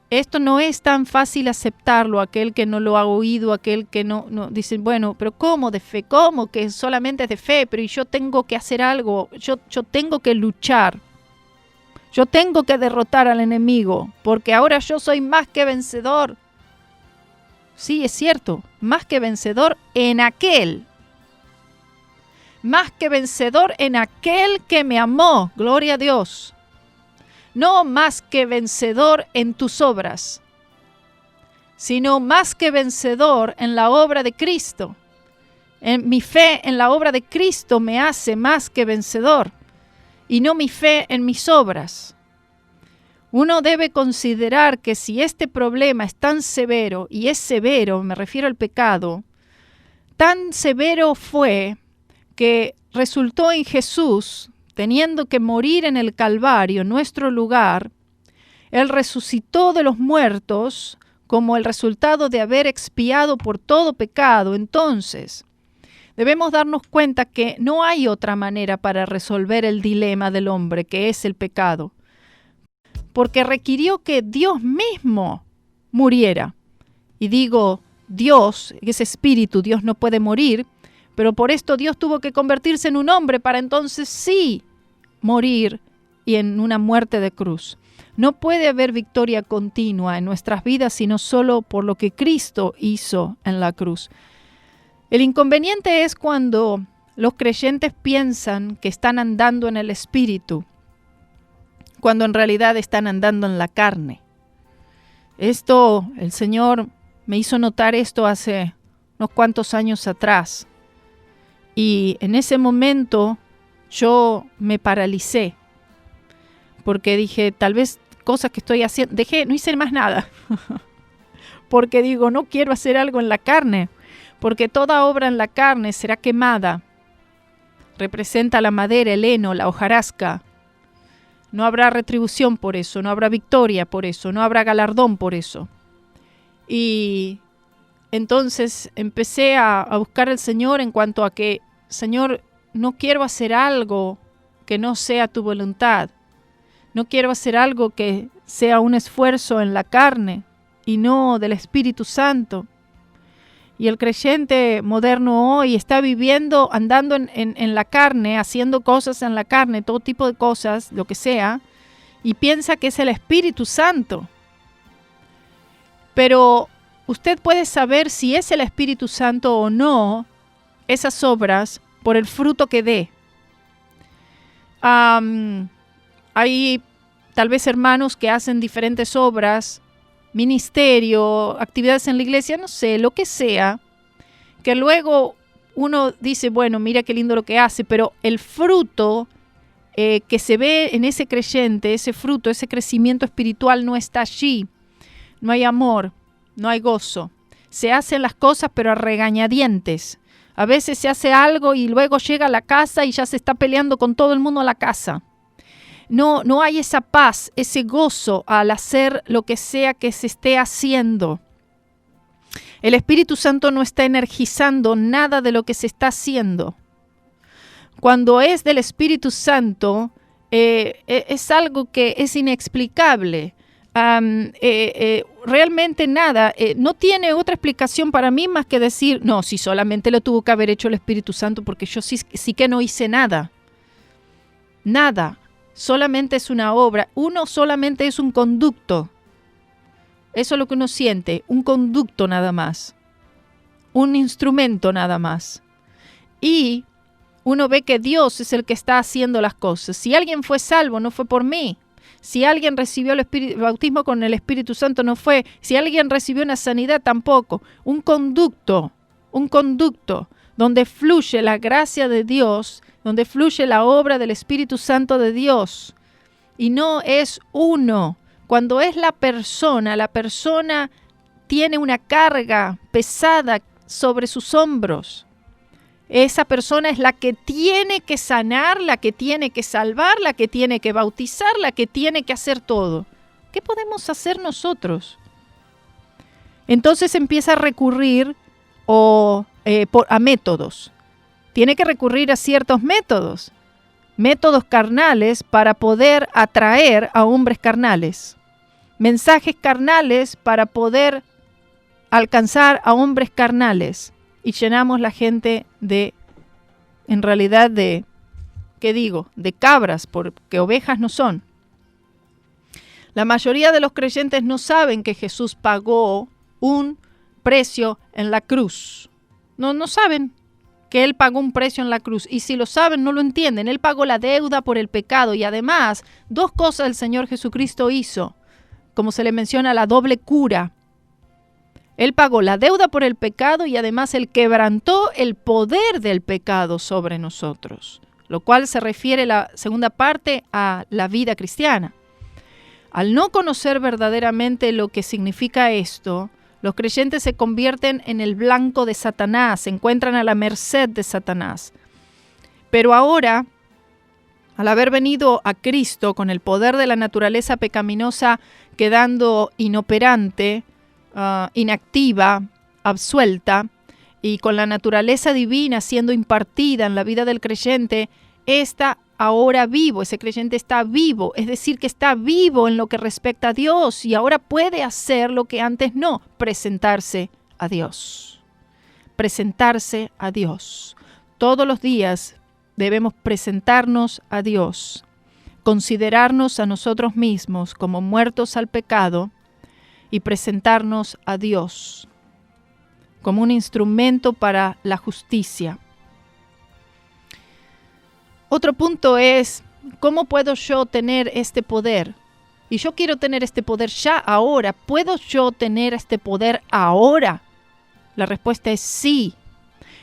Esto no es tan fácil aceptarlo, aquel que no lo ha oído, aquel que no dice, bueno, pero ¿cómo de fe? ¿Cómo que solamente es de fe? Pero yo tengo que hacer algo, yo tengo que luchar. Yo tengo que derrotar al enemigo, porque ahora yo soy más que vencedor. Sí, es cierto, más que vencedor en aquel. Más que vencedor en aquel que me amó, gloria a Dios. No más que vencedor en tus obras, sino más que vencedor en la obra de Cristo. Mi fe en la obra de Cristo me hace más que vencedor, y no mi fe en mis obras. Uno debe considerar que si este problema es tan severo, y es severo, me refiero al pecado, tan severo fue que resultó en Jesús, teniendo que morir en el Calvario, en nuestro lugar, Él resucitó de los muertos como el resultado de haber expiado por todo pecado. Entonces, debemos darnos cuenta que no hay otra manera para resolver el dilema del hombre, que es el pecado, porque requirió que Dios mismo muriera. Y digo, Dios, es espíritu, Dios no puede morir, pero por esto Dios tuvo que convertirse en un hombre para entonces sí morir y en una muerte de cruz. No puede haber victoria continua en nuestras vidas sino solo por lo que Cristo hizo en la cruz. El inconveniente es cuando los creyentes piensan que están andando en el espíritu, cuando en realidad están andando en la carne. Esto, el Señor me hizo notar esto hace unos cuantos años atrás. Y en ese momento yo me paralicé, porque dije, tal vez cosas que estoy haciendo, no hice más nada, porque digo, no quiero hacer algo en la carne, porque toda obra en la carne será quemada. Representa la madera, el heno, la hojarasca. No habrá retribución por eso, no habrá victoria por eso, no habrá galardón por eso. Y entonces empecé a buscar al Señor en cuanto a que, Señor, no quiero hacer algo que no sea tu voluntad. No quiero hacer algo que sea un esfuerzo en la carne y no del Espíritu Santo. Y el creyente moderno hoy está viviendo, andando en la carne, haciendo cosas en la carne, todo tipo de cosas, lo que sea, y piensa que es el Espíritu Santo. Pero usted puede saber si es el Espíritu Santo o no esas obras por el fruto que dé. Hay tal vez hermanos que hacen diferentes obras, ministerio, actividades en la iglesia, no sé, lo que sea, que luego uno dice, bueno, mira qué lindo lo que hace, pero el fruto que se ve en ese creyente, ese fruto, ese crecimiento espiritual no está allí. No hay amor, no hay gozo. Se hacen las cosas pero a regañadientes. A veces se hace algo y luego llega a la casa y ya se está peleando con todo el mundo en la casa. No hay esa paz, ese gozo al hacer lo que sea que se esté haciendo. El Espíritu Santo no está energizando nada de lo que se está haciendo. Cuando es del Espíritu Santo, es algo que es inexplicable. Realmente nada, no tiene otra explicación para mí más que decir, no, si solamente lo tuvo que haber hecho el Espíritu Santo, porque yo sí que no hice nada. Nada, solamente es una obra, uno solamente es un conducto. Eso es lo que uno siente, un conducto nada más, un instrumento nada más. Y uno ve que Dios es el que está haciendo las cosas. Si alguien fue salvo, no fue por mí. Si alguien recibió el bautismo con el Espíritu Santo, no fue. Si alguien recibió una sanidad, tampoco. Un conducto donde fluye la gracia de Dios donde fluye la obra del Espíritu Santo de Dios. Y no es uno. Cuando es la persona tiene una carga pesada sobre sus hombros. Esa persona es la que tiene que sanar, la que tiene que salvar, la que tiene que bautizar, la que tiene que hacer todo. ¿Qué podemos hacer nosotros? Entonces empieza a recurrir a métodos. Tiene que recurrir a ciertos métodos carnales para poder atraer a hombres carnales. Mensajes carnales para poder alcanzar a hombres carnales. Y llenamos la gente de cabras, porque ovejas no son. La mayoría de los creyentes no saben que Jesús pagó un precio en la cruz. No saben que Él pagó un precio en la cruz. Y si lo saben, no lo entienden. Él pagó la deuda por el pecado. Y además, 2 cosas el Señor Jesucristo hizo. Como se le menciona, la doble cura. Él pagó la deuda por el pecado y además Él quebrantó el poder del pecado sobre nosotros. Lo cual se refiere la segunda parte a la vida cristiana. Al no conocer verdaderamente lo que significa esto, los creyentes se convierten en el blanco de Satanás, se encuentran a la merced de Satanás. Pero ahora, al haber venido a Cristo con el poder de la naturaleza pecaminosa quedando inoperante, inactiva, absuelta, y con la naturaleza divina siendo impartida en la vida del creyente, está ahora vivo, ese creyente está vivo, es decir, que está vivo en lo que respecta a Dios y ahora puede hacer lo que antes no, presentarse a Dios. Presentarse a Dios. Todos los días debemos presentarnos a Dios, considerarnos a nosotros mismos como muertos al pecado y presentarnos a Dios como un instrumento para la justicia. Otro punto es, ¿cómo puedo yo tener este poder? Y yo quiero tener este poder ya ahora. ¿Puedo yo tener este poder ahora? La respuesta es sí.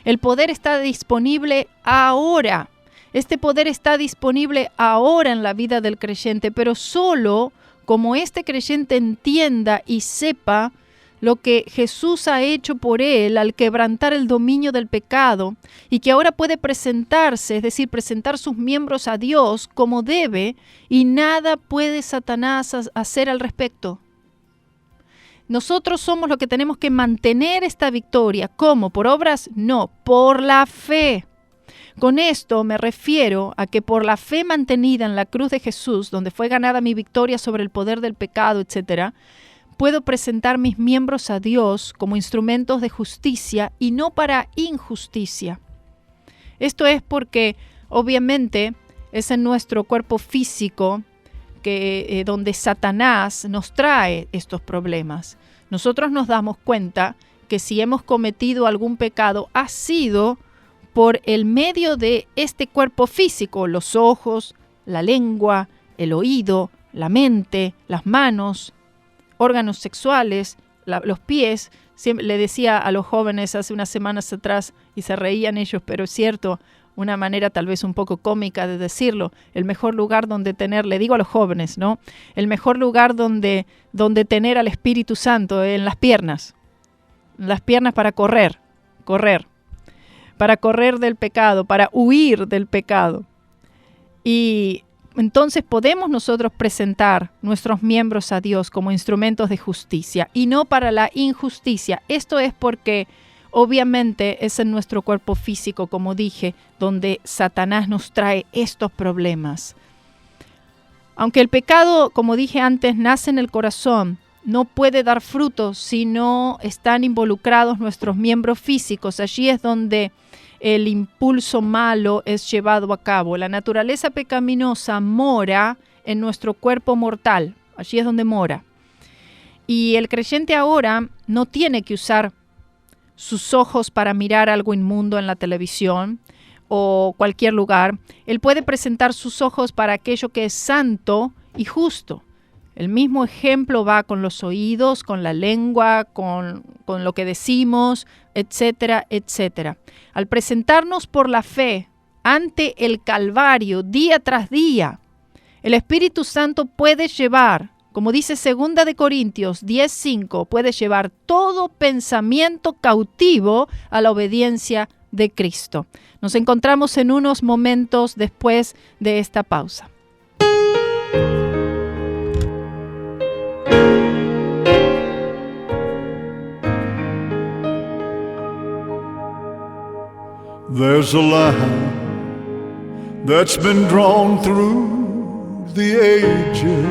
El poder está disponible ahora. Este poder está disponible ahora en la vida del creyente, pero solo como este creyente entienda y sepa lo que Jesús ha hecho por él al quebrantar el dominio del pecado y que ahora puede presentarse, es decir, presentar sus miembros a Dios como debe y nada puede Satanás hacer al respecto. Nosotros somos los que tenemos que mantener esta victoria. ¿Cómo? ¿Por obras? No, por la fe. Con esto me refiero a que por la fe mantenida en la cruz de Jesús, donde fue ganada mi victoria sobre el poder del pecado, etc., puedo presentar mis miembros a Dios como instrumentos de justicia y no para injusticia. Esto es porque, obviamente, es en nuestro cuerpo físico que donde Satanás nos trae estos problemas. Nosotros nos damos cuenta que si hemos cometido algún pecado ha sido por el medio de este cuerpo físico, los ojos, la lengua, el oído, la mente, las manos, órganos sexuales, los pies. Siempre le decía a los jóvenes hace unas semanas atrás, y se reían ellos, pero es cierto, una manera tal vez un poco cómica de decirlo, el mejor lugar donde tener, le digo a los jóvenes, ¿no? El mejor lugar donde tener al Espíritu Santo, en las piernas para correr, para correr del pecado, para huir del pecado. Y entonces podemos nosotros presentar nuestros miembros a Dios como instrumentos de justicia y no para la injusticia. Esto es porque obviamente es en nuestro cuerpo físico, como dije, donde Satanás nos trae estos problemas. Aunque el pecado, como dije antes, nace en el corazón, no puede dar frutos si no están involucrados nuestros miembros físicos. Allí es donde el impulso malo es llevado a cabo. La naturaleza pecaminosa mora en nuestro cuerpo mortal. Allí es donde mora. Y el creyente ahora no tiene que usar sus ojos para mirar algo inmundo en la televisión o cualquier lugar. Él puede presentar sus ojos para aquello que es santo y justo. El mismo ejemplo va con los oídos, con la lengua, con lo que decimos, etcétera, etcétera. Al presentarnos por la fe ante el Calvario día tras día. El Espíritu Santo puede llevar, como dice 2 de Corintios 10:5, puede llevar todo pensamiento cautivo a la obediencia de Cristo. Nos encontramos en unos momentos después de esta pausa. There's a line that's been drawn through the ages.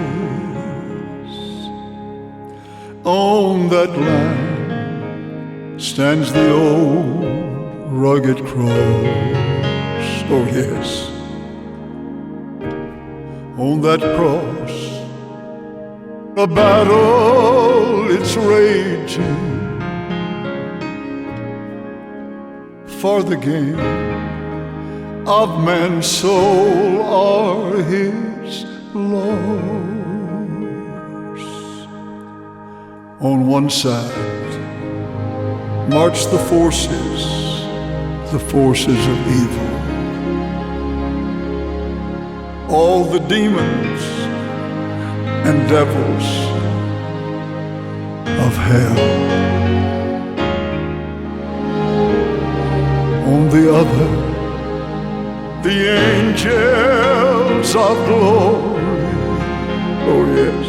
On that line stands the old rugged cross. Oh yes. On that cross, a battle it's raging for the gain of man's soul or his loss. On one side march the forces of evil, all the demons and devils of hell. On the other, the angels of glory, oh yes,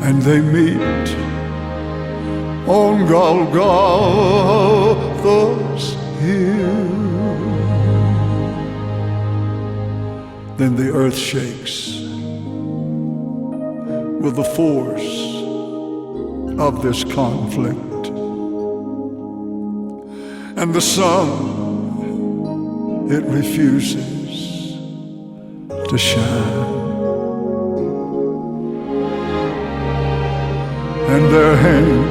and they meet on Golgotha's hill. Then the earth shakes with the force of this conflict, and the sun, it refuses to shine. And there hangs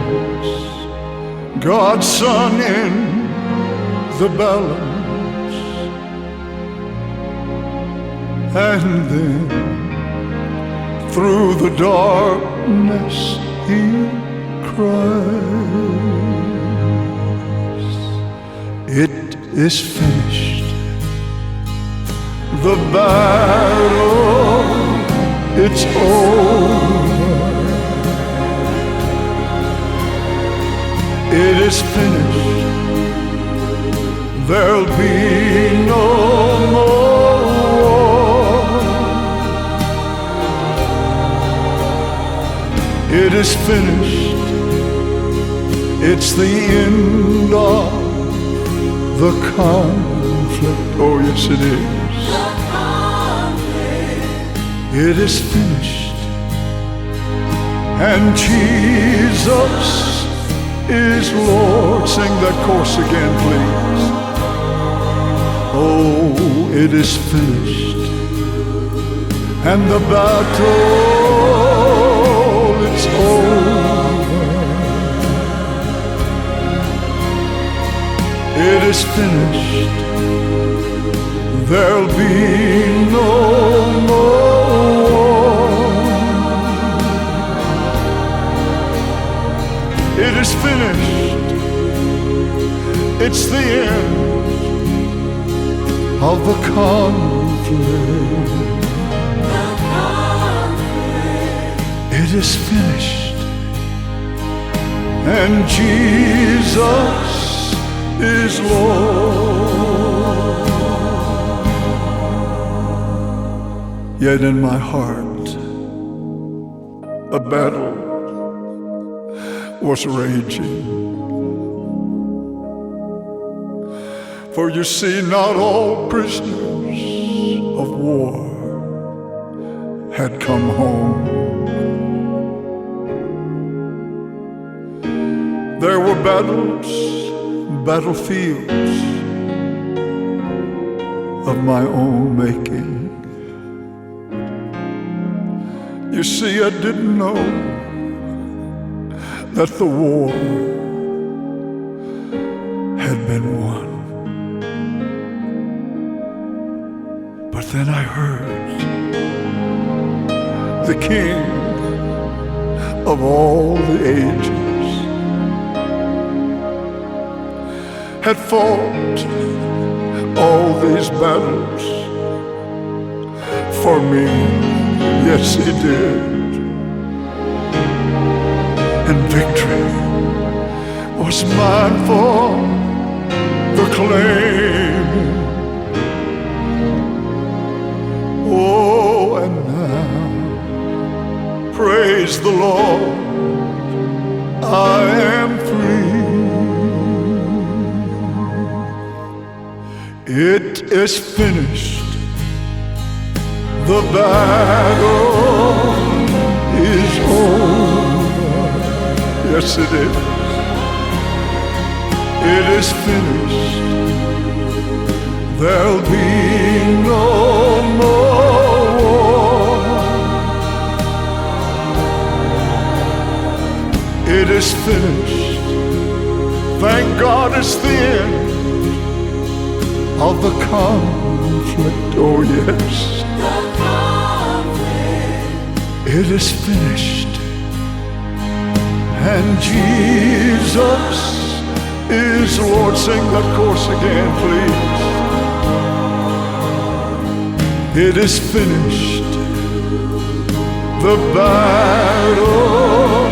God's Son in the balance, and then through the darkness he cries, it is finished. The battle, it's over. It is finished. There'll be no more war. It is finished. It's the end of the conflict. Oh yes, it is. It is finished. And Jesus is Lord. Sing that chorus again, please. Oh, it is finished. And the battle, it's over. It is finished. There'll be no more. It is finished. It's the end of the conflict. It is finished. And Jesus is Lord. Yet in my heart a battle was raging. For you see, not all prisoners of war had come home. There were battlefields of my own making. You see, I didn't know that the war had been won. But then I heard the King of all the ages had fought all these battles for me. Yes, he did. And victory was mine for the claiming. Oh, and now, praise the Lord, I am free. It is finished. The battle is over. Yes, it is. It is finished. There'll be no more war. It is finished. Thank God it's the end of the conflict. Oh, yes. It is finished. And Jesus is Lord. Sing that chorus again, please. It is finished. The battle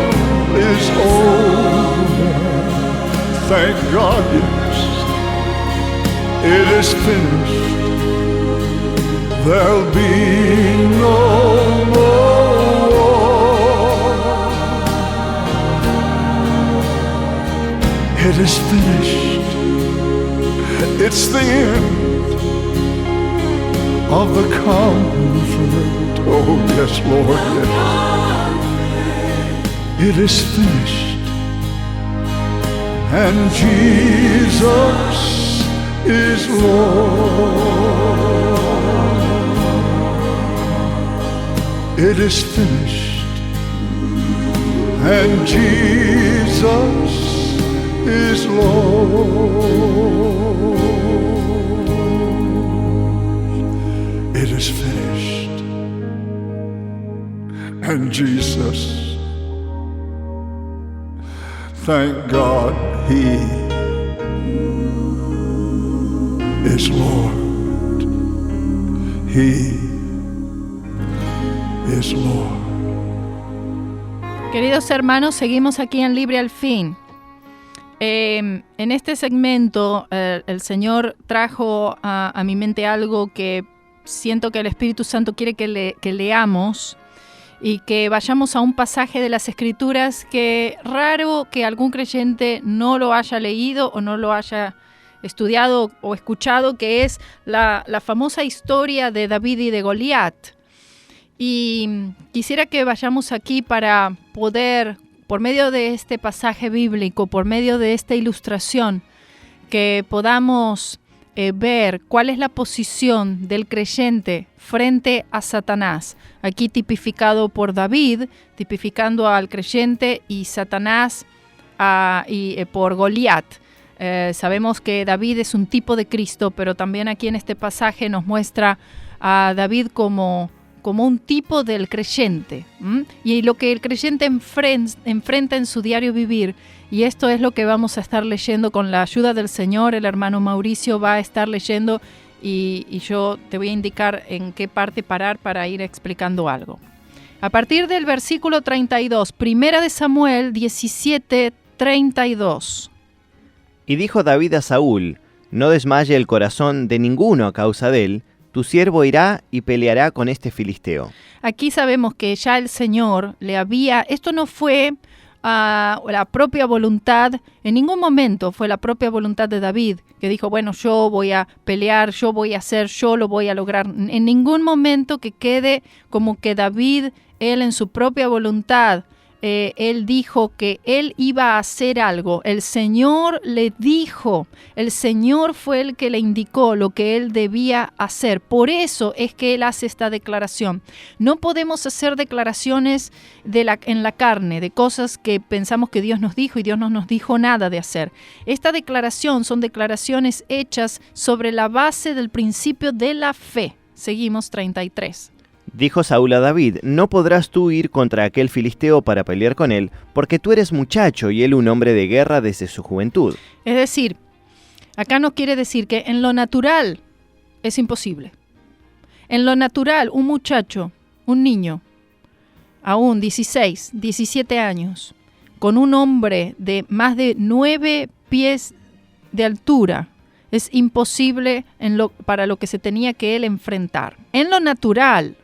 is over. Thank God, yes. It is finished. There'll be no more war. It is finished. It's the end of the conflict. Oh, yes, Lord, yes. It is finished. And Jesus is Lord. It is finished. And Jesus is Lord. It is finished. And Jesus, thank God, He is Lord. He is Lord. Queridos hermanos, seguimos aquí en Libre al Fin. En este segmento, el Señor trajo a mi mente algo que siento que el Espíritu Santo quiere que leamos y que vayamos a un pasaje de las Escrituras que raro que algún creyente no lo haya leído o no lo haya estudiado o escuchado, que es la famosa historia de David y de Goliat. Y quisiera que vayamos aquí para poder, por medio de este pasaje bíblico, por medio de esta ilustración, que podamos ver cuál es la posición del creyente frente a Satanás. Aquí tipificado por David, tipificando al creyente, y Satanás por Goliat. Sabemos que David es un tipo de Cristo, pero también aquí en este pasaje nos muestra a David como un tipo del creyente, y lo que el creyente enfrenta en su diario vivir. Y esto es lo que vamos a estar leyendo con la ayuda del Señor. El hermano Mauricio va a estar leyendo y yo te voy a indicar en qué parte parar para ir explicando algo. A partir del versículo 32, Primera de Samuel 17:32. Y dijo David a Saúl: no desmaye el corazón de ninguno a causa de él, tu siervo irá y peleará con este filisteo. Aquí sabemos que ya el Señor le había... Esto no fue la propia voluntad, en ningún momento fue la propia voluntad de David, que dijo, bueno, yo voy a pelear, yo voy a hacer, yo lo voy a lograr. En ningún momento que quede como que David, él en su propia voluntad, él dijo que él iba a hacer algo. El Señor le dijo, el Señor fue el que le indicó lo que él debía hacer. Por eso es que él hace esta declaración. No podemos hacer declaraciones en la carne, de cosas que pensamos que Dios nos dijo y Dios no nos dijo nada de hacer. Esta declaración son declaraciones hechas sobre la base del principio de la fe. Seguimos 33. Dijo Saúl a David: no podrás tú ir contra aquel filisteo para pelear con él, porque tú eres muchacho y él un hombre de guerra desde su juventud. Es decir, Acá nos quiere decir que en lo natural es imposible. En lo natural, un muchacho, un niño, aún 16, 17 años, con un hombre de más de 9 pies de altura, es imposible para lo que se tenía que él enfrentar. En lo natural,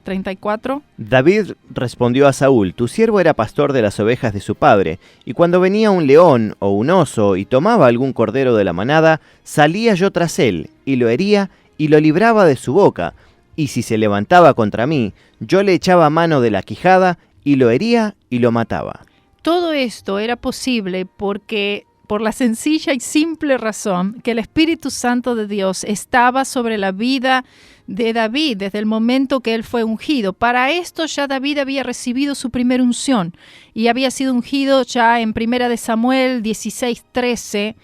34. David respondió a Saúl: tu siervo era pastor de las ovejas de su padre, y cuando venía un león o un oso y tomaba algún cordero de la manada, salía yo tras él, y lo hería y lo libraba de su boca, y si se levantaba contra mí, yo le echaba mano de la quijada, y lo hería y lo mataba. Todo esto era posible por la sencilla y simple razón que el Espíritu Santo de Dios estaba sobre la vida de David desde el momento que él fue ungido. Para esto ya David había recibido su primera unción y había sido ungido ya en 1 de Samuel 16:13.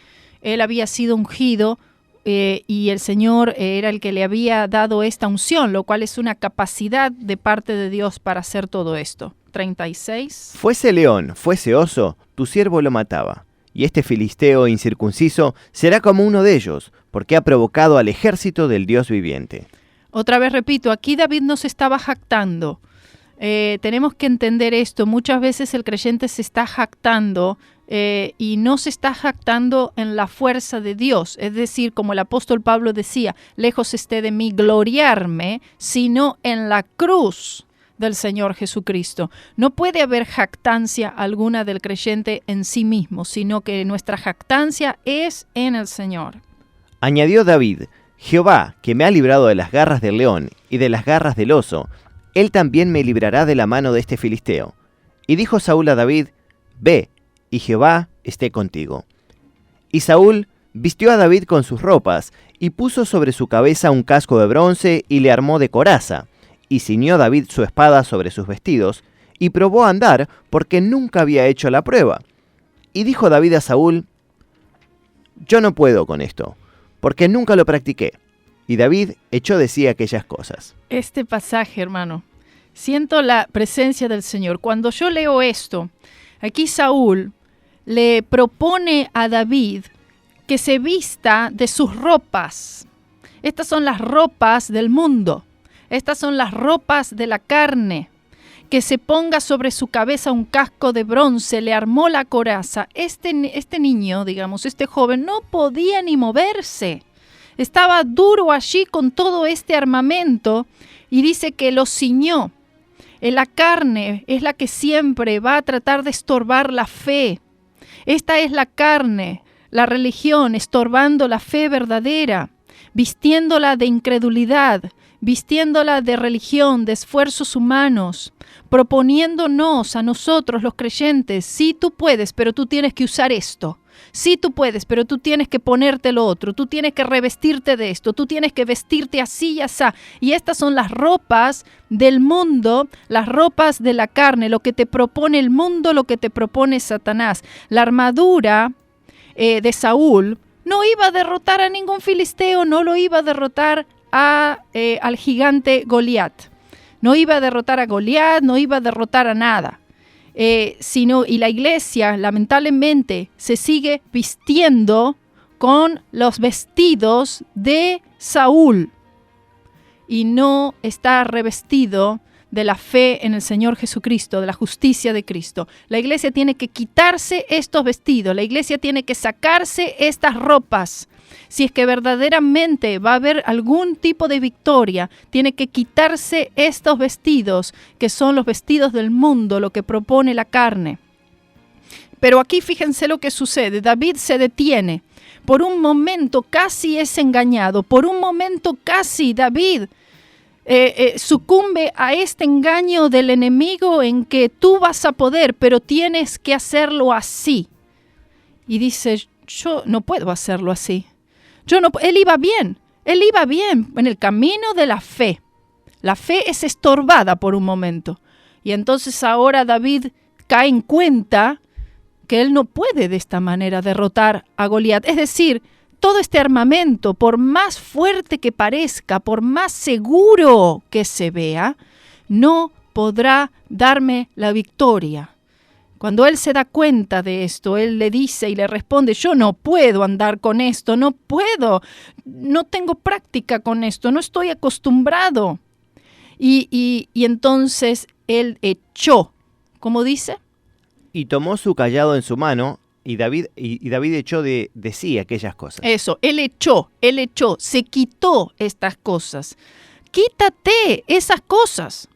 Él había sido ungido y el Señor era el que le había dado esta unción, lo cual es una capacidad de parte de Dios para hacer todo esto. 36. Fuese león, fuese oso, tu siervo lo mataba. Y este filisteo incircunciso será como uno de ellos, porque ha provocado al ejército del Dios viviente. Otra vez repito, aquí David no se estaba jactando. Tenemos que entender esto. Muchas veces el creyente se está jactando y no se está jactando en la fuerza de Dios. Es decir, como el apóstol Pablo decía, lejos esté de mí gloriarme, sino en la cruz del Señor Jesucristo. No puede haber jactancia alguna del creyente en sí mismo, sino que nuestra jactancia es en el Señor. Añadió David: Jehová, que me ha librado de las garras del león y de las garras del oso, él también me librará de la mano de este filisteo. Y dijo Saúl a David: ve, y Jehová esté contigo. Y Saúl vistió a David con sus ropas, y puso sobre su cabeza un casco de bronce, y le armó de coraza. Y ciñó David su espada sobre sus vestidos, y probó a andar, porque nunca había hecho la prueba. Y dijo David a Saúl: yo no puedo con esto, porque nunca lo practiqué. Y David echó de sí aquellas cosas. Este pasaje, hermano, siento la presencia del Señor. Cuando yo leo esto, aquí Saúl le propone a David que se vista de sus ropas. Estas son las ropas del mundo. Estas son las ropas de la carne. Que se ponga sobre su cabeza un casco de bronce, le armó la coraza. Este niño, digamos, este joven, no podía ni moverse. Estaba duro allí con todo este armamento y dice que lo ciñó. La carne es la que siempre va a tratar de estorbar la fe. Esta es la carne, la religión, estorbando la fe verdadera, vistiéndola de incredulidad, vistiéndola de religión, de esfuerzos humanos, proponiéndonos a nosotros los creyentes: sí, tú puedes, pero tú tienes que usar esto. Sí, tú puedes, pero tú tienes que ponerte lo otro. Tú tienes que revestirte de esto. Tú tienes que vestirte así y así. Y estas son las ropas del mundo, las ropas de la carne, lo que te propone el mundo, lo que te propone Satanás. La armadura de Saúl no iba a derrotar a ningún filisteo, no lo iba a derrotar al gigante Goliat. No iba a derrotar a Goliat, no iba a derrotar a nada. Y la iglesia, lamentablemente, se sigue vistiendo con los vestidos de Saúl y no está revestido de la fe en el Señor Jesucristo, de la justicia de Cristo. La iglesia tiene que quitarse estos vestidos, la iglesia tiene que sacarse estas ropas. Si es que verdaderamente va a haber algún tipo de victoria, tiene que quitarse estos vestidos, que son los vestidos del mundo, lo que propone la carne. Pero aquí fíjense lo que sucede. David se detiene. Por un momento casi es engañado. Por un momento casi David sucumbe a este engaño del enemigo en que tú vas a poder, pero tienes que hacerlo así. Y dice: yo no puedo hacerlo así. Él iba bien en el camino de la fe. La fe es estorbada por un momento. Y entonces ahora David cae en cuenta que él no puede de esta manera derrotar a Goliat. Es decir, todo este armamento, por más fuerte que parezca, por más seguro que se vea, no podrá darme la victoria. Cuando él se da cuenta de esto, él le dice y le responde, yo no puedo andar con esto, no puedo, no tengo práctica con esto, no estoy acostumbrado. Y entonces él echó, ¿cómo dice? Y tomó su cayado en su mano, y David echó de sí aquellas cosas. Eso, él echó, se quitó estas cosas. Quítate esas cosas.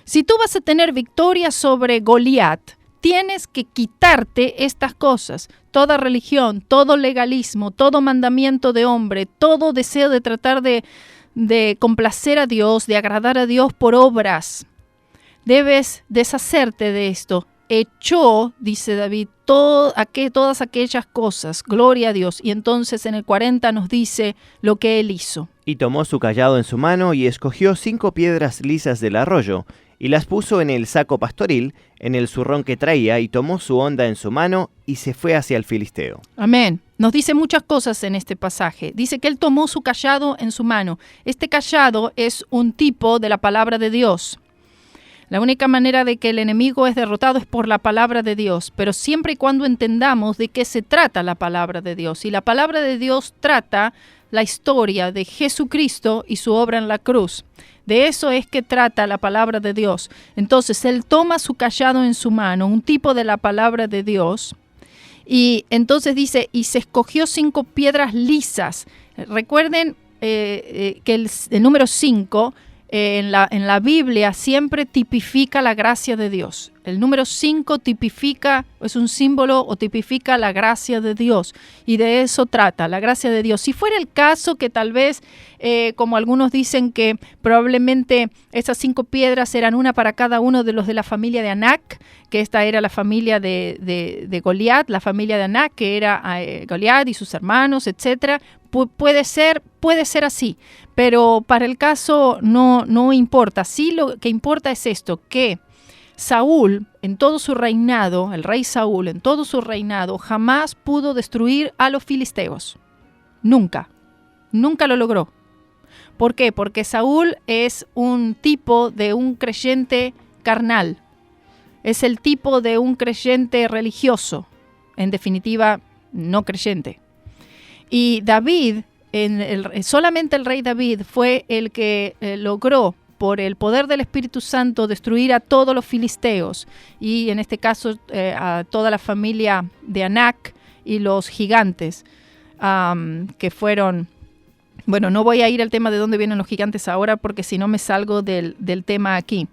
Si tú vas a tener victoria sobre Goliat, tienes que quitarte estas cosas. Toda religión, todo legalismo, todo mandamiento de hombre, todo deseo de tratar de complacer a Dios, de agradar a Dios por obras. Debes deshacerte de esto. Echó, dice David, todas aquellas cosas. Gloria a Dios. Y entonces en el 40 nos dice lo que él hizo. Y tomó su cayado en su mano y escogió 5 piedras lisas del arroyo, y las puso en el saco pastoril, en el zurrón que traía, y tomó su honda en su mano, y se fue hacia el filisteo. Amén. Nos dice muchas cosas en este pasaje. Dice que él tomó su cayado en su mano. Este cayado es un tipo de la palabra de Dios. La única manera de que el enemigo es derrotado es por la palabra de Dios, pero siempre y cuando entendamos de qué se trata la palabra de Dios. Y la palabra de Dios trata la historia de Jesucristo y su obra en la cruz. De eso es que trata la palabra de Dios. Entonces, él toma su cayado en su mano, un tipo de la palabra de Dios, y entonces dice, y se escogió 5 piedras lisas. Recuerden que el número 5 en la Biblia siempre tipifica la gracia de Dios. El número 5 es un símbolo o tipifica la gracia de Dios. Y de eso trata, la gracia de Dios. Si fuera el caso que tal vez, como algunos dicen que probablemente esas 5 piedras eran una para cada uno de los de la familia de Anac, que esta era la familia de Goliat, la familia de Anac, que era Goliat y sus hermanos, etc. Puede ser así, pero para el caso no importa. Sí, lo que importa es esto, que Saúl, en todo su reinado, el rey Saúl, en todo su reinado, jamás pudo destruir a los filisteos. Nunca lo logró. ¿Por qué? Porque Saúl es un tipo de un creyente carnal. Es el tipo de un creyente religioso. En definitiva, no creyente. Y David, solamente el rey David fue el que logró, por el poder del Espíritu Santo, destruir a todos los filisteos, y en este caso a toda la familia de Anac y los gigantes, que fueron... Bueno, no voy a ir al tema de dónde vienen los gigantes ahora, porque si no me salgo del tema aquí.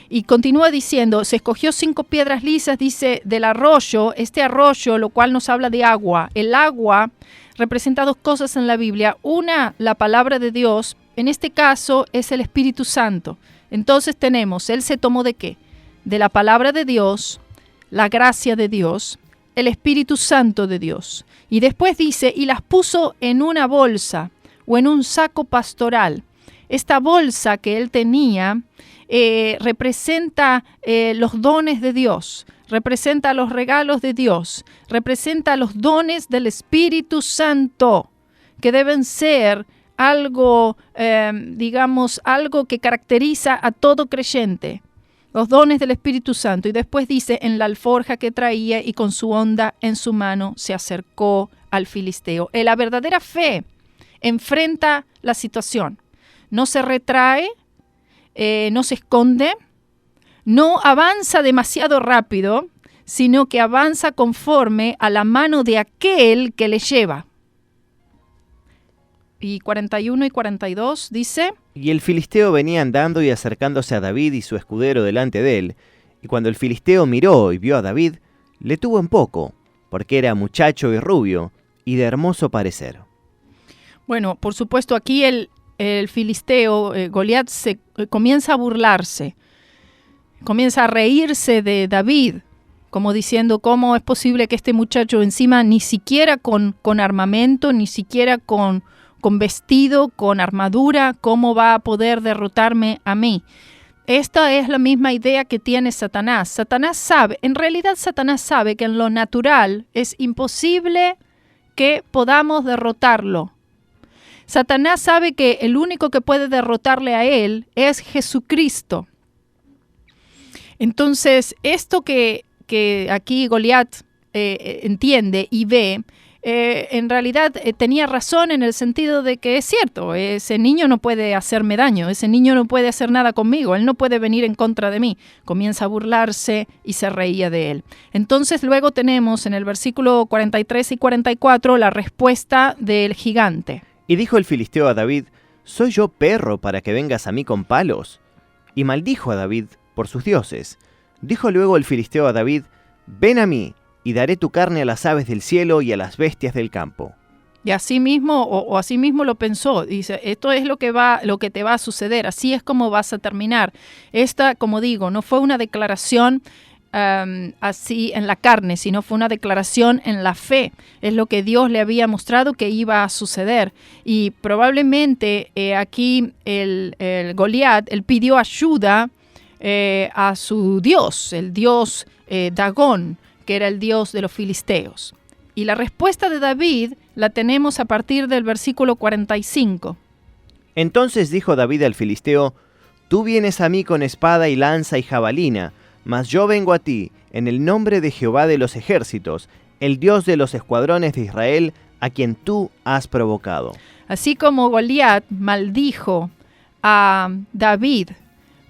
Y continúa diciendo, se escogió 5 piedras lisas, dice, del arroyo, este arroyo, lo cual nos habla de agua. El agua representa 2 cosas en la Biblia. Una, la palabra de Dios. En este caso es el Espíritu Santo. Entonces tenemos, él se tomó ¿de qué? De la palabra de Dios, la gracia de Dios, el Espíritu Santo de Dios. Y después dice, y las puso en una bolsa o en un saco pastoral. Esta bolsa que él tenía representa los dones de Dios, representa los regalos de Dios, representa los dones del Espíritu Santo, que deben ser algo, algo que caracteriza a todo creyente. Los dones del Espíritu Santo. Y después dice, en la alforja que traía y con su honda en su mano se acercó al filisteo. La verdadera fe enfrenta la situación. No se retrae, no se esconde, no avanza demasiado rápido, sino que avanza conforme a la mano de aquel que le lleva. Y 41 y 42 dice... Y el filisteo venía andando y acercándose a David y su escudero delante de él. Y cuando el filisteo miró y vio a David, le tuvo en poco, porque era muchacho y rubio, y de hermoso parecer. Bueno, por supuesto, aquí el filisteo, Goliat, comienza a burlarse, comienza a reírse de David, como diciendo, ¿cómo es posible que este muchacho encima ni siquiera con armamento, ni siquiera con vestido, con armadura, cómo va a poder derrotarme a mí? Esta es la misma idea que tiene Satanás. Satanás sabe que en lo natural es imposible que podamos derrotarlo. Satanás sabe que el único que puede derrotarle a él es Jesucristo. Entonces, esto que que aquí Goliat entiende y ve, en realidad tenía razón en el sentido de que es cierto, ese niño no puede hacerme daño, ese niño no puede hacer nada conmigo, él no puede venir en contra de mí. Comienza a burlarse y se reía de él. Entonces luego tenemos en el versículo 43 y 44 la respuesta del gigante. Y dijo el filisteo a David: ¿Soy yo perro para que vengas a mí con palos? Y maldijo a David por sus dioses. Dijo luego el filisteo a David: Ven a mí, y daré tu carne a las aves del cielo y a las bestias del campo. Y así mismo, o así mismo lo pensó. Dice, esto es lo que te va a suceder, así es como vas a terminar. Esta, como digo, no fue una declaración así en la carne, sino fue una declaración en la fe. Es lo que Dios le había mostrado que iba a suceder. Y probablemente aquí el Goliat, él pidió ayuda a su dios, el dios Dagón, que era el dios de los filisteos. Y la respuesta de David la tenemos a partir del versículo 45. Entonces dijo David al filisteo: Tú vienes a mí con espada y lanza y jabalina, mas yo vengo a ti en el nombre de Jehová de los ejércitos, el Dios de los escuadrones de Israel, a quien tú has provocado. Así como Goliat maldijo a David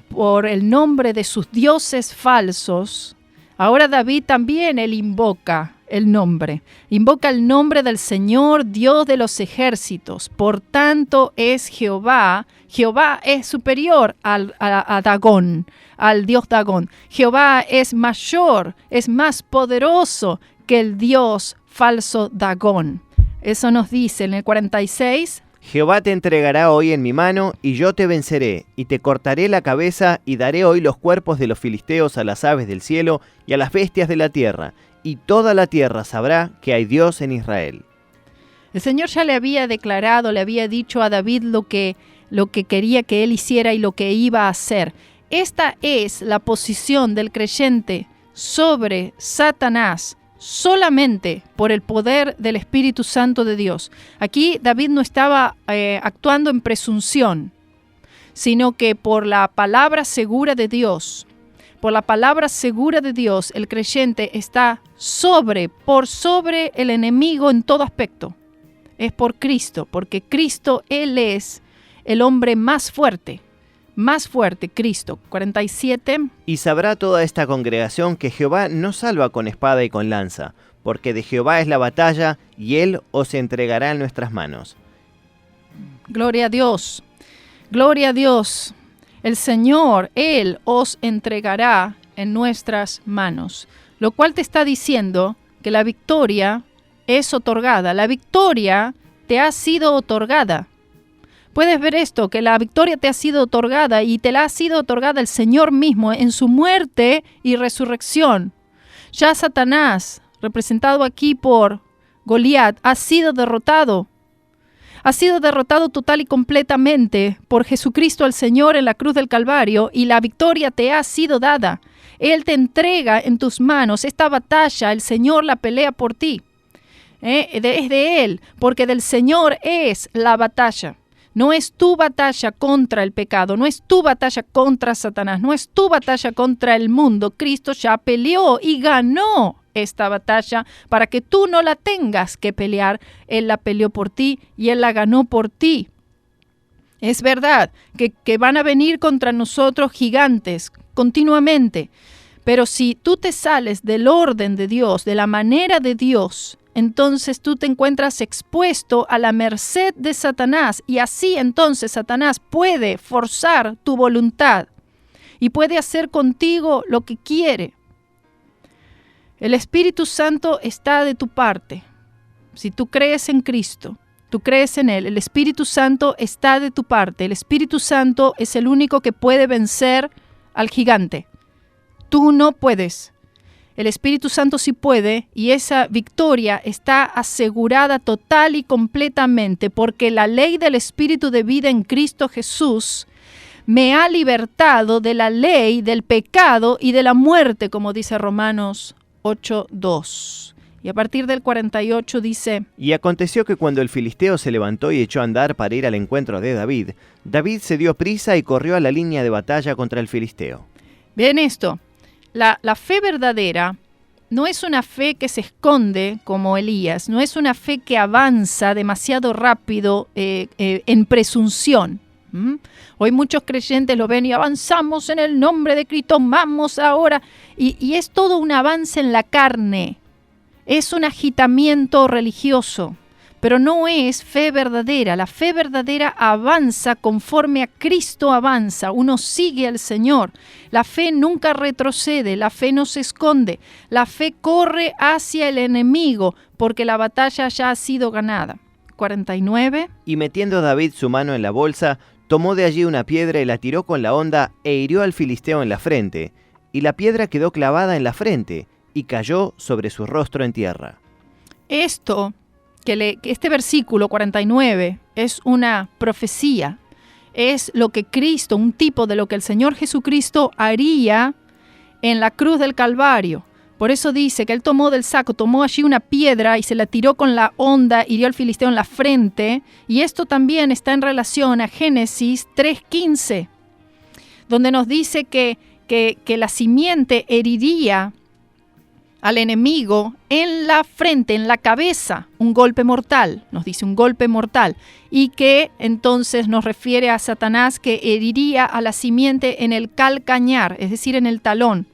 por el nombre de sus dioses falsos, ahora David también él invoca el nombre del Señor, Dios de los ejércitos. Por tanto es Jehová es superior a Dagón, al dios Dagón. Jehová es mayor, es más poderoso que el dios falso Dagón. Eso nos dice en el 46. Jehová te entregará hoy en mi mano, y yo te venceré, y te cortaré la cabeza, y daré hoy los cuerpos de los filisteos a las aves del cielo y a las bestias de la tierra, y toda la tierra sabrá que hay Dios en Israel. El Señor ya le había declarado, le había dicho a David lo que quería que él hiciera y lo que iba a hacer. Esta es la posición del creyente sobre Satanás, solamente por el poder del Espíritu Santo de Dios. Aquí David no estaba actuando en presunción, sino que por la palabra segura de Dios. Por la palabra segura de Dios, el creyente está por sobre el enemigo en todo aspecto. Es por Cristo, porque Cristo, Él es el hombre más fuerte, Cristo. 47. Y sabrá toda esta congregación que Jehová no salva con espada y con lanza, porque de Jehová es la batalla, y Él os entregará en nuestras manos. Gloria a Dios, gloria a Dios. El Señor, Él os entregará en nuestras manos. Lo cual te está diciendo que la victoria es otorgada. La victoria te ha sido otorgada. Puedes ver esto, que la victoria te ha sido otorgada y te la ha sido otorgada el Señor mismo en su muerte y resurrección. Ya Satanás, representado aquí por Goliat, ha sido derrotado. Ha sido derrotado total y completamente por Jesucristo el Señor en la cruz del Calvario, y la victoria te ha sido dada. Él te entrega en tus manos esta batalla, el Señor la pelea por ti. Es de Él, porque del Señor es la batalla. No es tu batalla contra el pecado, no es tu batalla contra Satanás, no es tu batalla contra el mundo. Cristo ya peleó y ganó esta batalla para que tú no la tengas que pelear. Él la peleó por ti y Él la ganó por ti. Es verdad que van a venir contra nosotros gigantes continuamente, pero si tú te sales del orden de Dios, de la manera de Dios, entonces tú te encuentras expuesto a la merced de Satanás, y así entonces Satanás puede forzar tu voluntad y puede hacer contigo lo que quiere. El Espíritu Santo está de tu parte. Si tú crees en Cristo, tú crees en Él, el Espíritu Santo está de tu parte. El Espíritu Santo es el único que puede vencer al gigante. Tú no puedes. El Espíritu Santo sí puede, y esa victoria está asegurada total y completamente, porque la ley del Espíritu de vida en Cristo Jesús me ha libertado de la ley del pecado y de la muerte, como dice Romanos 8:2. Y a partir del 48 dice: Y aconteció que cuando el filisteo se levantó y echó a andar para ir al encuentro de David, David se dio prisa y corrió a la línea de batalla contra el filisteo. Bien esto. la fe verdadera no es una fe que se esconde como Elías, no es una fe que avanza demasiado rápido en presunción. Hoy muchos creyentes lo ven y avanzamos en el nombre de Cristo, vamos ahora. Y es todo un avance en la carne, es un agitamiento religioso, pero no es fe verdadera. La fe verdadera avanza conforme a Cristo avanza, uno sigue al Señor. La fe nunca retrocede, la fe no se esconde, la fe corre hacia el enemigo porque la batalla ya ha sido ganada. 49. Y metiendo David su mano en la bolsa, tomó de allí una piedra y la tiró con la honda e hirió al filisteo en la frente. Y la piedra quedó clavada en la frente y cayó sobre su rostro en tierra. Este versículo 49 es una profecía, es lo que Cristo, un tipo de lo que el Señor Jesucristo haría en la cruz del Calvario. Por eso dice que él tomó del saco, tomó allí una piedra y se la tiró con la honda, hirió al filisteo en la frente. Y esto también está en relación a Génesis 3:15, donde nos dice que la simiente heriría al enemigo en la frente, en la cabeza, un golpe mortal, nos dice un golpe mortal, y que entonces nos refiere a Satanás que heriría a la simiente en el calcañar, es decir, en el talón,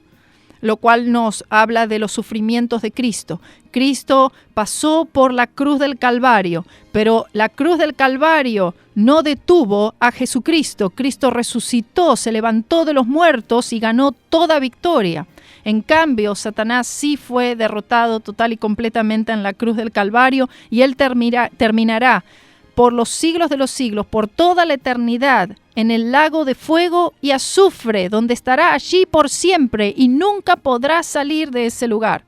lo cual nos habla de los sufrimientos de Cristo. Cristo pasó por la cruz del Calvario, pero la cruz del Calvario no detuvo a Jesucristo. Cristo resucitó, se levantó de los muertos y ganó toda victoria. En cambio, Satanás sí fue derrotado total y completamente en la cruz del Calvario y él terminará por los siglos de los siglos, por toda la eternidad, en el lago de fuego y azufre, donde estará allí por siempre y nunca podrá salir de ese lugar.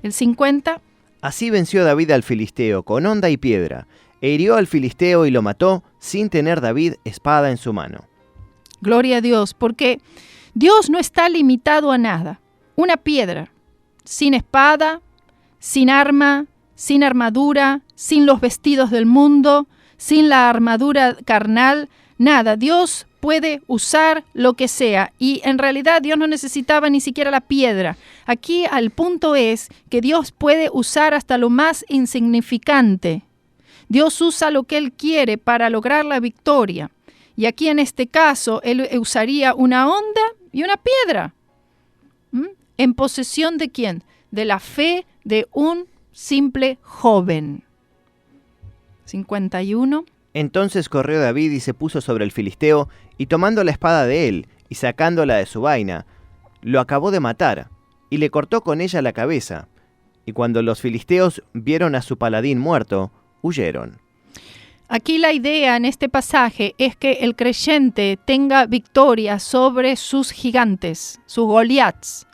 El 50. Así venció David al filisteo con honda y piedra, e hirió al filisteo y lo mató sin tener David espada en su mano. Gloria a Dios, porque Dios no está limitado a nada. Una piedra, sin espada, sin arma, sin armadura, sin los vestidos del mundo, sin la armadura carnal, nada. Dios puede usar lo que sea y en realidad Dios no necesitaba ni siquiera la piedra. Aquí el punto es que Dios puede usar hasta lo más insignificante. Dios usa lo que Él quiere para lograr la victoria. Y aquí en este caso Él usaría una honda y una piedra. ¿En posesión de quién? De la fe de un simple joven. 51. Entonces corrió David y se puso sobre el filisteo, y tomando la espada de él, y sacándola de su vaina, lo acabó de matar, y le cortó con ella la cabeza. Y cuando los filisteos vieron a su paladín muerto, huyeron. Aquí la idea en este pasaje es que el creyente tenga victoria sobre sus gigantes, sus Goliats.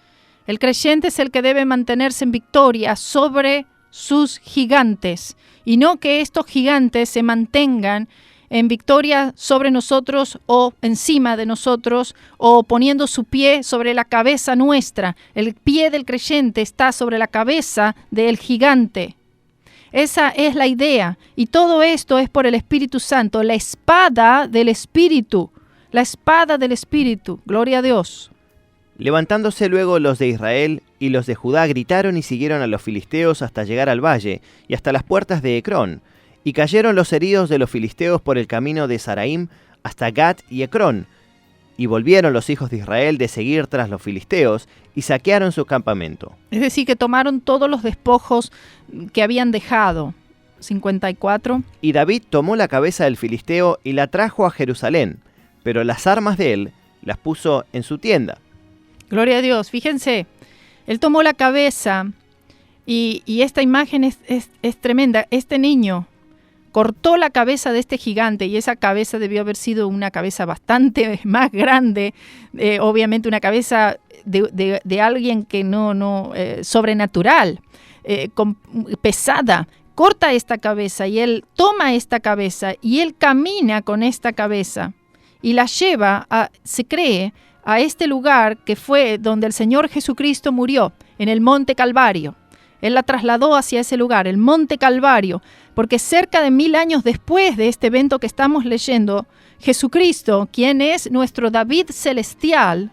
El creyente es el que debe mantenerse en victoria sobre sus gigantes y no que estos gigantes se mantengan en victoria sobre nosotros o encima de nosotros o poniendo su pie sobre la cabeza nuestra. El pie del creyente está sobre la cabeza del gigante. Esa es la idea y todo esto es por el Espíritu Santo, la espada del Espíritu, la espada del Espíritu. Gloria a Dios. Levantándose luego los de Israel y los de Judá gritaron y siguieron a los filisteos hasta llegar al valle y hasta las puertas de Ecrón. Y cayeron los heridos de los filisteos por el camino de Saraim hasta Gat y Ecrón. Y volvieron los hijos de Israel de seguir tras los filisteos y saquearon su campamento. Es decir, que tomaron todos los despojos que habían dejado. 54. Y David tomó la cabeza del filisteo y la trajo a Jerusalén, pero las armas de él las puso en su tienda. Gloria a Dios. Fíjense, él tomó la cabeza y esta imagen es tremenda. Este niño cortó la cabeza de este gigante y esa cabeza debió haber sido una cabeza bastante más grande, obviamente una cabeza de alguien que no sobrenatural, pesada. Corta esta cabeza y él toma esta cabeza y él camina con esta cabeza y la lleva, se cree, a este lugar que fue donde el Señor Jesucristo murió, en el Monte Calvario. Él la trasladó hacia ese lugar, el Monte Calvario, porque cerca de 1000 años después de este evento que estamos leyendo, Jesucristo, quien es nuestro David celestial,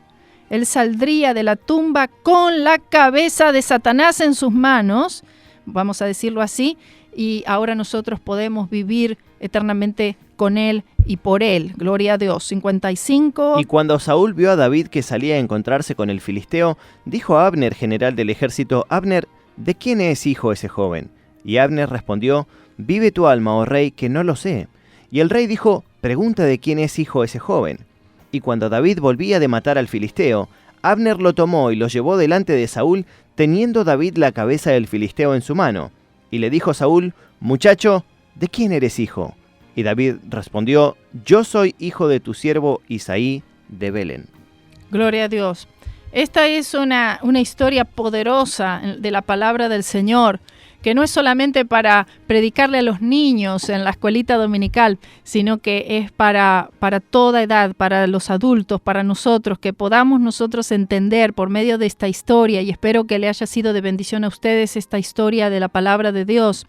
Él saldría de la tumba con la cabeza de Satanás en sus manos, vamos a decirlo así, y ahora nosotros podemos vivir eternamente con Él y por Él. Gloria a Dios. 55. Y cuando Saúl vio a David que salía a encontrarse con el filisteo, dijo a Abner, general del ejército: Abner, ¿de quién es hijo ese joven? Y Abner respondió: Vive tu alma, oh rey, que no lo sé. Y el rey dijo: Pregunta de quién es hijo ese joven. Y cuando David volvía de matar al filisteo, Abner lo tomó y lo llevó delante de Saúl, teniendo David la cabeza del filisteo en su mano. Y le dijo Saúl: Muchacho, ¿de quién eres hijo? Y David respondió: Yo soy hijo de tu siervo Isaí de Belén. Gloria a Dios. Esta es una historia poderosa de la palabra del Señor, que no es solamente para predicarle a los niños en la escuelita dominical, sino que es para toda edad, para los adultos, para nosotros, que podamos nosotros entender por medio de esta historia, y espero que le haya sido de bendición a ustedes esta historia de la palabra de Dios,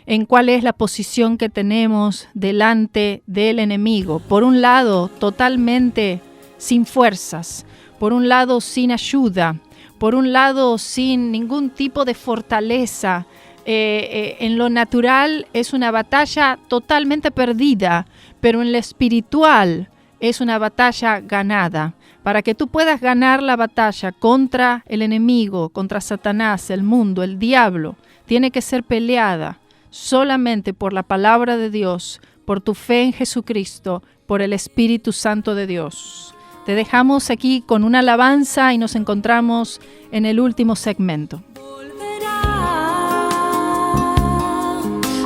en cuál es la posición que tenemos delante del enemigo. Por un lado, totalmente sin fuerzas, por un lado sin ayuda, por un lado sin ningún tipo de fortaleza. En lo natural es una batalla totalmente perdida, pero en lo espiritual es una batalla ganada. Para que tú puedas ganar la batalla contra el enemigo, contra Satanás, el mundo, el diablo, tiene que ser peleada solamente por la palabra de Dios, por tu fe en Jesucristo, por el Espíritu Santo de Dios. Te dejamos aquí con una alabanza y nos encontramos en el último segmento.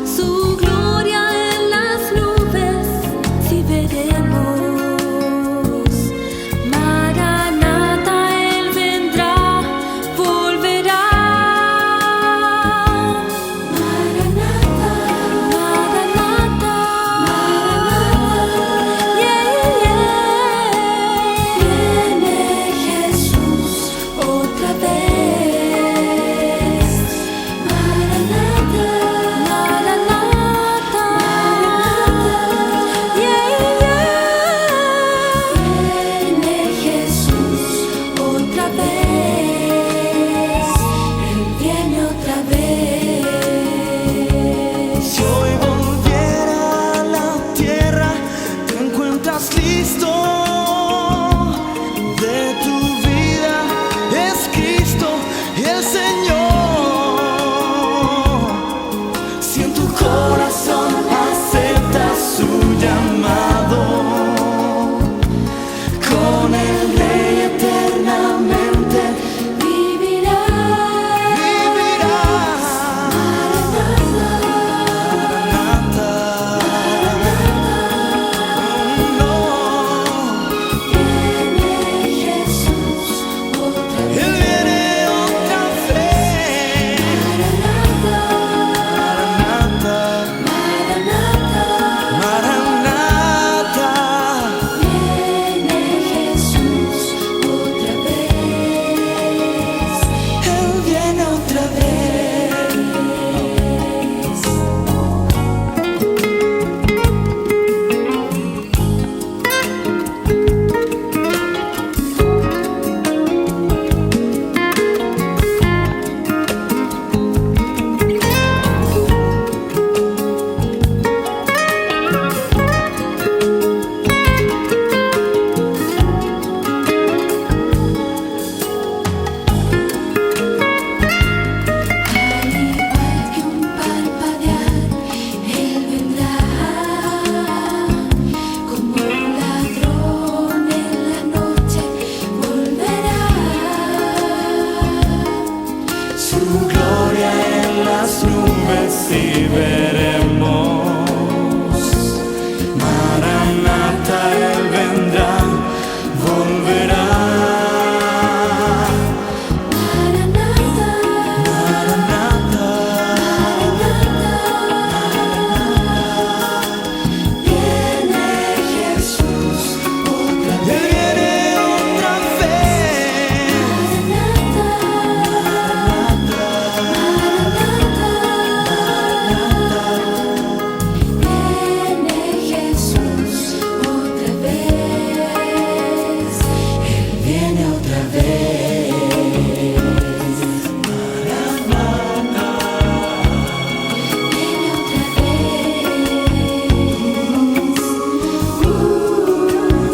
Su gloria en las nubes, si veremos. Maranata, Él vendrá, volverá. Maranata, Maranata, Maranata, yeah, yeah. Viene Jesús otra vez.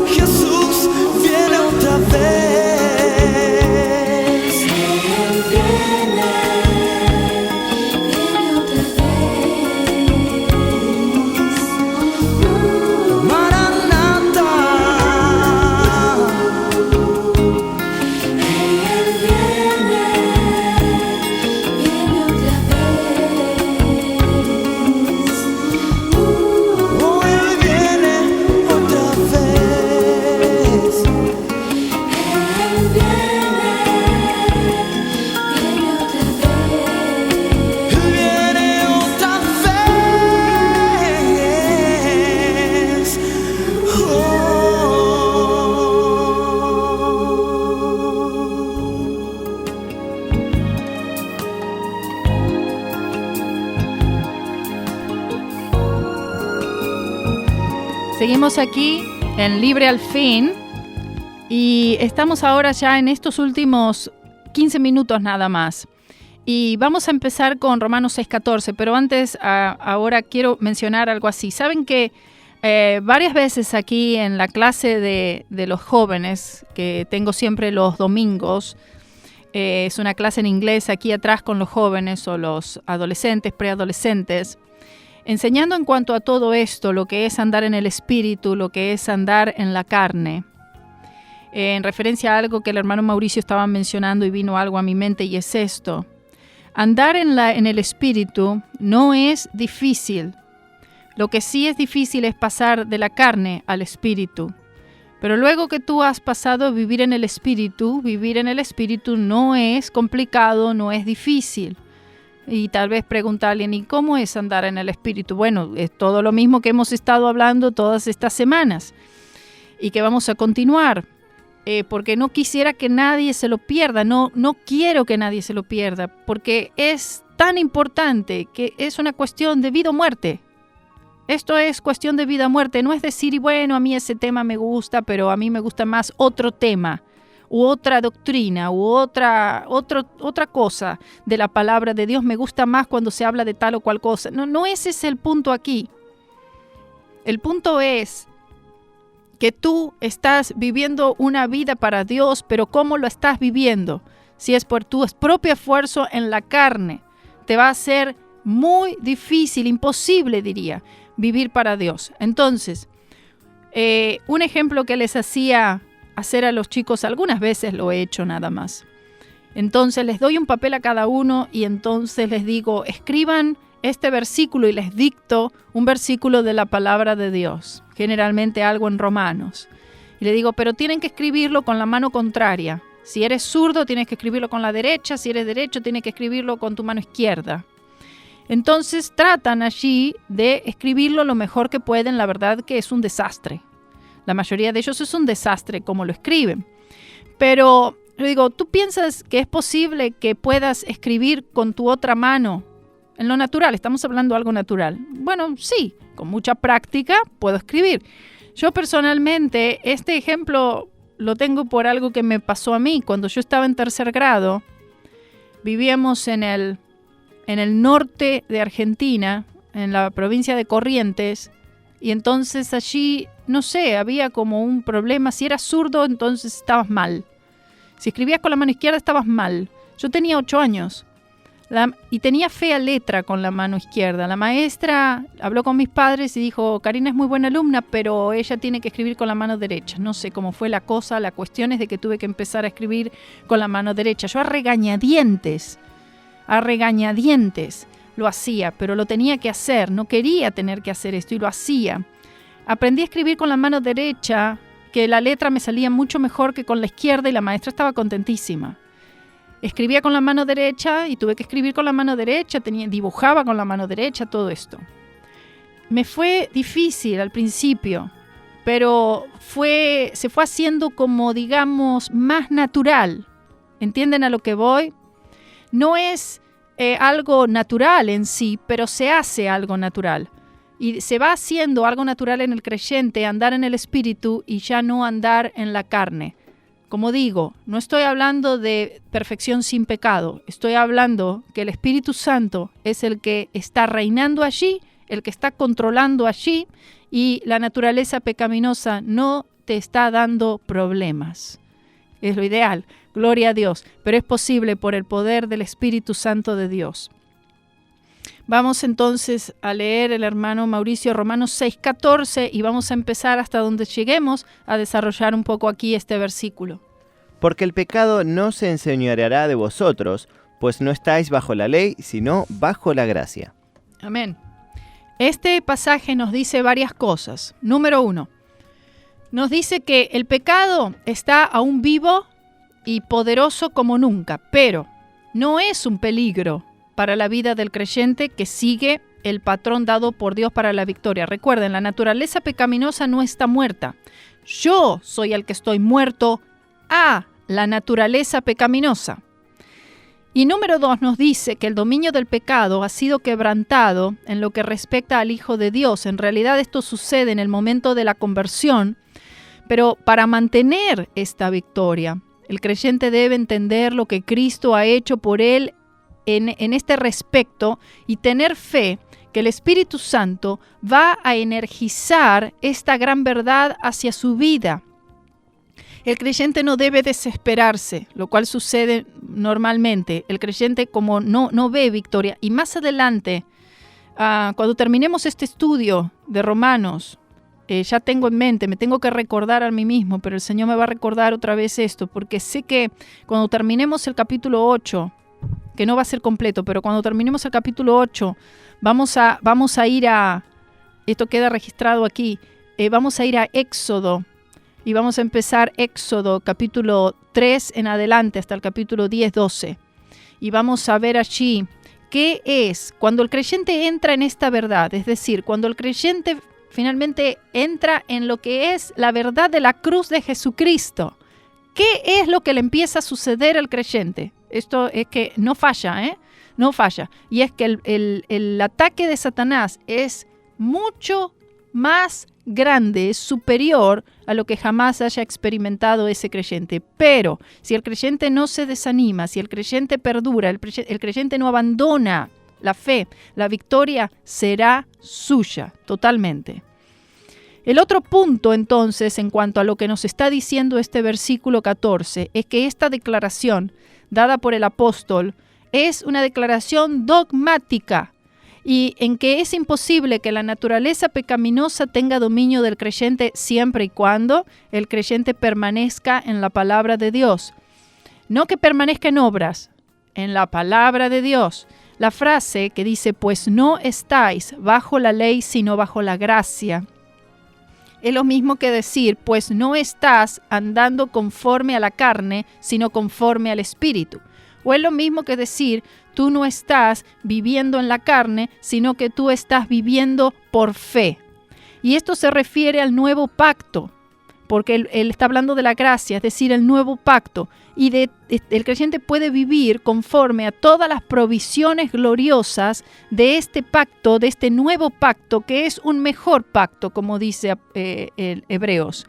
Jesús viene otra vez. Él viene otra vez. Maranatha. Él viene otra vez. Oh, Él viene otra vez. Él viene otra vez. Él viene otra vez. Seguimos aquí en Libre al Fin y estamos ahora ya en estos últimos 15 minutos nada más. Y vamos a empezar con Romanos 6:14, pero antes, ahora quiero mencionar algo así. Saben que varias veces aquí en la clase de los jóvenes, que tengo siempre los domingos, es una clase en inglés aquí atrás con los jóvenes o los adolescentes, preadolescentes, enseñando en cuanto a todo esto, lo que es andar en el espíritu, lo que es andar en la carne. En referencia a algo que el hermano Mauricio estaba mencionando y vino algo a mi mente y es esto. Andar en el espíritu no es difícil. Lo que sí es difícil es pasar de la carne al espíritu. Pero luego que tú has pasado a vivir en el espíritu no es complicado, no es difícil. Y tal vez pregunta a alguien, ¿y cómo es andar en el espíritu? Bueno, es todo lo mismo que hemos estado hablando todas estas semanas y que vamos a continuar, porque no quisiera que nadie se lo pierda, no quiero que nadie se lo pierda, porque es tan importante que es una cuestión de vida o muerte. Esto es cuestión de vida o muerte, no es decir, y bueno, a mí ese tema me gusta, pero a mí me gusta más otro tema, u otra doctrina, u otra cosa de la palabra de Dios, me gusta más cuando se habla de tal o cual cosa. No ese es el punto aquí. El punto es que tú estás viviendo una vida para Dios, pero ¿cómo lo estás viviendo? Si es por tu propio esfuerzo en la carne, te va a ser muy difícil, imposible diría, vivir para Dios. Entonces, un ejemplo que les hacía hacer a los chicos, algunas veces lo he hecho nada más. Entonces les doy un papel a cada uno y entonces les digo, escriban este versículo y les dicto un versículo de la palabra de Dios, generalmente algo en Romanos. Y le digo, pero tienen que escribirlo con la mano contraria. Si eres zurdo, tienes que escribirlo con la derecha. Si eres derecho, tienes que escribirlo con tu mano izquierda. Entonces tratan allí de escribirlo lo mejor que pueden. La verdad que es un desastre. La mayoría de ellos es un desastre como lo escriben. Pero le digo, ¿tú piensas que es posible que puedas escribir con tu otra mano en lo natural? Estamos hablando de algo natural. Bueno, sí, con mucha práctica puedo escribir. Yo personalmente, este ejemplo lo tengo por algo que me pasó a mí. Cuando yo estaba en tercer grado, vivíamos en el norte de Argentina, en la provincia de Corrientes, y entonces allí, no sé, había como un problema. Si eras zurdo, entonces estabas mal. Si escribías con la mano izquierda, estabas mal. Yo tenía 8 años y tenía fea letra con la mano izquierda. La maestra habló con mis padres y dijo, Karina es muy buena alumna, pero ella tiene que escribir con la mano derecha. No sé cómo fue la cosa, la cuestión es de que tuve que empezar a escribir con la mano derecha. Yo a regañadientes lo hacía, pero lo tenía que hacer, no quería tener que hacer esto y lo hacía. Aprendí a escribir con la mano derecha, que la letra me salía mucho mejor que con la izquierda y la maestra estaba contentísima. Escribía con la mano derecha y tuve que escribir con la mano derecha, dibujaba con la mano derecha, todo esto. Me fue difícil al principio, pero se fue haciendo como, digamos, más natural. ¿Entienden a lo que voy? No es algo natural en sí, pero se hace algo natural. Y se va haciendo algo natural en el creyente, andar en el espíritu y ya no andar en la carne. como digo, no estoy hablando de perfección sin pecado. Estoy hablando que el Espíritu Santo es el que está reinando allí, el que está controlando allí, y la naturaleza pecaminosa no te está dando problemas. Es lo ideal, gloria a Dios, pero es posible por el poder del Espíritu Santo de Dios. Vamos entonces a leer el hermano Mauricio Romanos 6:14 y vamos a empezar hasta donde lleguemos a desarrollar un poco aquí este versículo. Porque el pecado no se enseñoreará de vosotros, pues no estáis bajo la ley, sino bajo la gracia. Amén. Este pasaje nos dice varias cosas. Número 1, nos dice que el pecado está aún vivo y poderoso como nunca, pero no es un peligro para la vida del creyente que sigue el patrón dado por Dios para la victoria. Recuerden, la naturaleza pecaminosa no está muerta. Yo soy el que estoy muerto a la naturaleza pecaminosa. Y número 2 nos dice que el dominio del pecado ha sido quebrantado en lo que respecta al Hijo de Dios. En realidad esto sucede en el momento de la conversión, pero para mantener esta victoria, el creyente debe entender lo que Cristo ha hecho por él en este respecto y tener fe que el Espíritu Santo va a energizar esta gran verdad hacia su vida. El creyente no debe desesperarse, lo cual sucede normalmente. El creyente como no ve victoria. Y más adelante, cuando terminemos este estudio de Romanos, ya tengo en mente, me tengo que recordar a mí mismo, pero el Señor me va a recordar otra vez esto, porque sé que cuando terminemos el capítulo 8, que no va a ser completo, pero cuando terminemos el capítulo 8, vamos a ir a, esto queda registrado aquí, vamos a ir a Éxodo, y vamos a empezar Éxodo capítulo 3 en adelante hasta el capítulo 10, 12. Y vamos a ver allí qué es cuando el creyente entra en esta verdad, es decir, cuando el creyente finalmente entra en lo que es la verdad de la cruz de Jesucristo. ¿Qué es lo que le empieza a suceder al creyente? Esto es que no falla, no falla. Y es que el ataque de Satanás es mucho más grande, es superior a lo que jamás haya experimentado ese creyente. Pero si el creyente no se desanima, si el creyente perdura, el creyente no abandona la fe, la victoria será suya totalmente. El otro punto entonces en cuanto a lo que nos está diciendo este versículo 14 es que esta declaración dada por el apóstol es una declaración dogmática y en que es imposible que la naturaleza pecaminosa tenga dominio del creyente siempre y cuando el creyente permanezca en la palabra de Dios. No que permanezca en obras, en la palabra de Dios. La frase que dice, pues no estáis bajo la ley sino bajo la gracia, es lo mismo que decir, pues no estás andando conforme a la carne, sino conforme al Espíritu. O es lo mismo que decir, tú no estás viviendo en la carne, sino que tú estás viviendo por fe. Y esto se refiere al nuevo pacto, porque él está hablando de la gracia, es decir, el nuevo pacto. Y el creyente puede vivir conforme a todas las provisiones gloriosas de este pacto, de este nuevo pacto, que es un mejor pacto, como dice el Hebreos.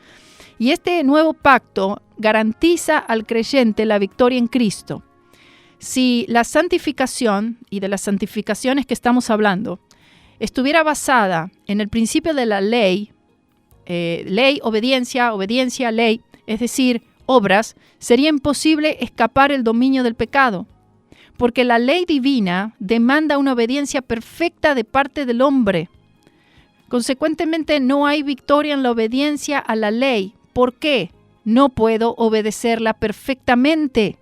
Y este nuevo pacto garantiza al creyente la victoria en Cristo. Si la santificación, y de las santificaciones que estamos hablando, estuviera basada en el principio de la ley, ley, obediencia, obediencia, ley, es decir, obras, sería imposible escapar el dominio del pecado, porque la ley divina demanda una obediencia perfecta de parte del hombre. Consecuentemente, no hay victoria en la obediencia a la ley. ¿Por qué? No puedo obedecerla perfectamente,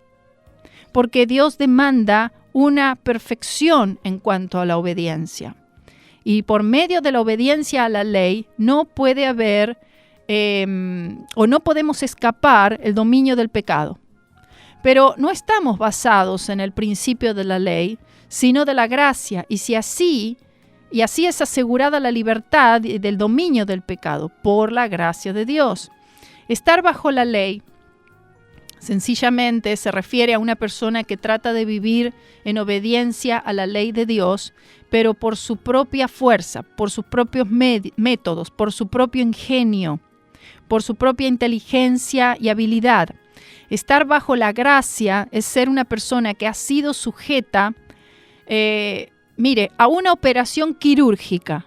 porque Dios demanda una perfección en cuanto a la obediencia. Y por medio de la obediencia a la ley no puede haber o no podemos escapar el dominio del pecado. Pero no estamos basados en el principio de la ley, sino de la gracia. Y así es asegurada la libertad del dominio del pecado por la gracia de Dios. Estar bajo la ley sencillamente se refiere a una persona que trata de vivir en obediencia a la ley de Dios, pero por su propia fuerza, por sus propios métodos, por su propio ingenio, por su propia inteligencia y habilidad. Estar bajo la gracia es ser una persona que ha sido sujeta, a una operación quirúrgica,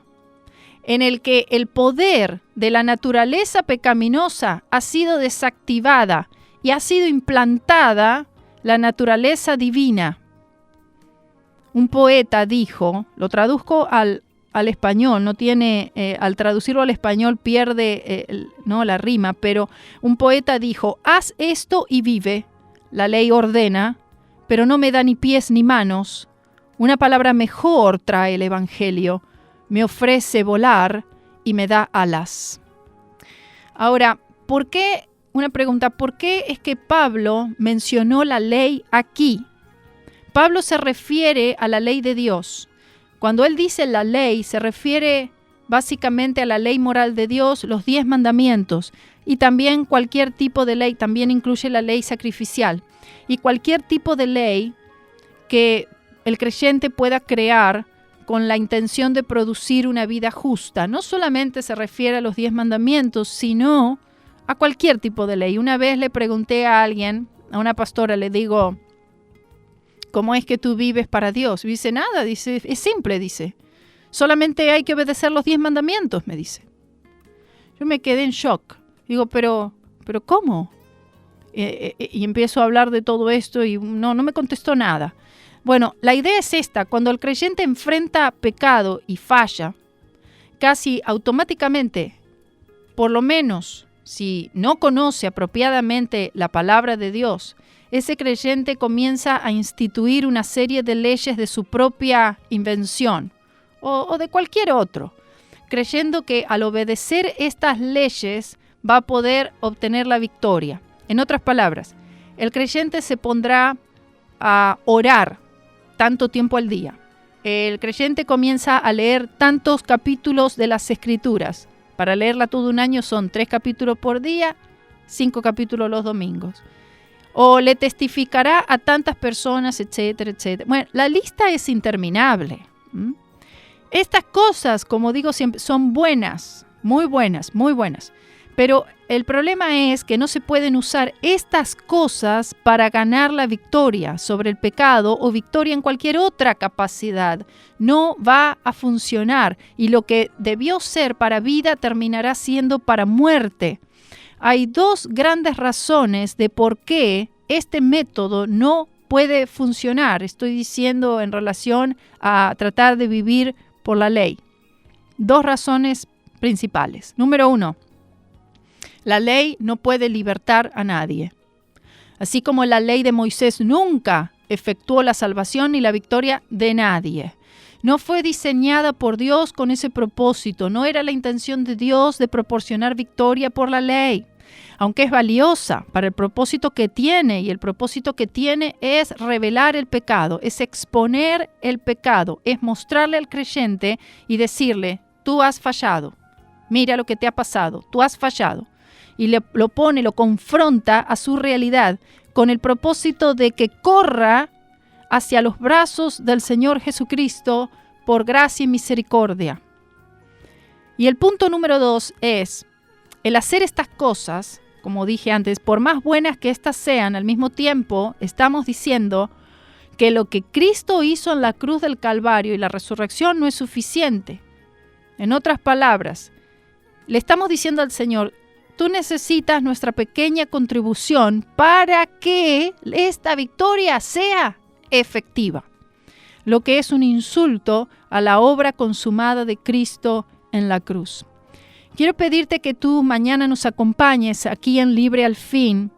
en el que el poder de la naturaleza pecaminosa ha sido desactivada y ha sido implantada la naturaleza divina. Un poeta dijo, lo traduzco al español, no tiene, al traducirlo al español pierde la rima, pero un poeta dijo: haz esto y vive, la ley ordena, pero no me da ni pies ni manos. Una palabra mejor trae el Evangelio, me ofrece volar y me da alas. Ahora, una pregunta, ¿por qué es que Pablo mencionó la ley aquí? Pablo se refiere a la ley de Dios. Cuando él dice la ley, se refiere básicamente a la ley moral de Dios, los 10 mandamientos, y también cualquier tipo de ley, también incluye la ley sacrificial, y cualquier tipo de ley que el creyente pueda crear con la intención de producir una vida justa. No solamente se refiere a los 10 mandamientos, sino a cualquier tipo de ley. Una vez le pregunté a alguien, a una pastora, le digo: ¿cómo es que tú vives para Dios? Y dice: nada, dice, es simple, dice. Solamente hay que obedecer los 10 mandamientos, me dice. Yo me quedé en shock. Digo, pero ¿cómo? Y empiezo a hablar de todo esto y no me contestó nada. Bueno, la idea es esta: cuando el creyente enfrenta pecado y falla, casi automáticamente, por lo menos si no conoce apropiadamente la palabra de Dios, ese creyente comienza a instituir una serie de leyes de su propia invención o de cualquier otro, creyendo que al obedecer estas leyes va a poder obtener la victoria. En otras palabras, el creyente se pondrá a orar tanto tiempo al día. El creyente comienza a leer tantos capítulos de las Escrituras. Para leerla todo un año son 3 capítulos por día, 5 capítulos los domingos. O le testificará a tantas personas, etcétera, etcétera. Bueno, la lista es interminable. Estas cosas, como digo siempre, son buenas, muy buenas, muy buenas. Pero el problema es que no se pueden usar estas cosas para ganar la victoria sobre el pecado o victoria en cualquier otra capacidad. No va a funcionar, y lo que debió ser para vida terminará siendo para muerte. Hay 2 grandes razones de por qué este método no puede funcionar. Estoy diciendo en relación a tratar de vivir por la ley. 2 razones principales. Número 1. La ley no puede libertar a nadie. Así como la ley de Moisés nunca efectuó la salvación ni la victoria de nadie. No fue diseñada por Dios con ese propósito. No era la intención de Dios de proporcionar victoria por la ley. Aunque es valiosa para el propósito que tiene, y el propósito que tiene es revelar el pecado, es exponer el pecado, es mostrarle al creyente y decirle: tú has fallado, mira lo que te ha pasado, tú has fallado. Y lo confronta a su realidad con el propósito de que corra hacia los brazos del Señor Jesucristo por gracia y misericordia. Y el punto número 2 es: el hacer estas cosas, como dije antes, por más buenas que éstas sean, al mismo tiempo estamos diciendo que lo que Cristo hizo en la cruz del Calvario y la resurrección no es suficiente. En otras palabras, le estamos diciendo al Señor: tú necesitas nuestra pequeña contribución para que esta victoria sea efectiva. Lo que es un insulto a la obra consumada de Cristo en la cruz. Quiero pedirte que tú mañana nos acompañes aquí en Libre al Fin,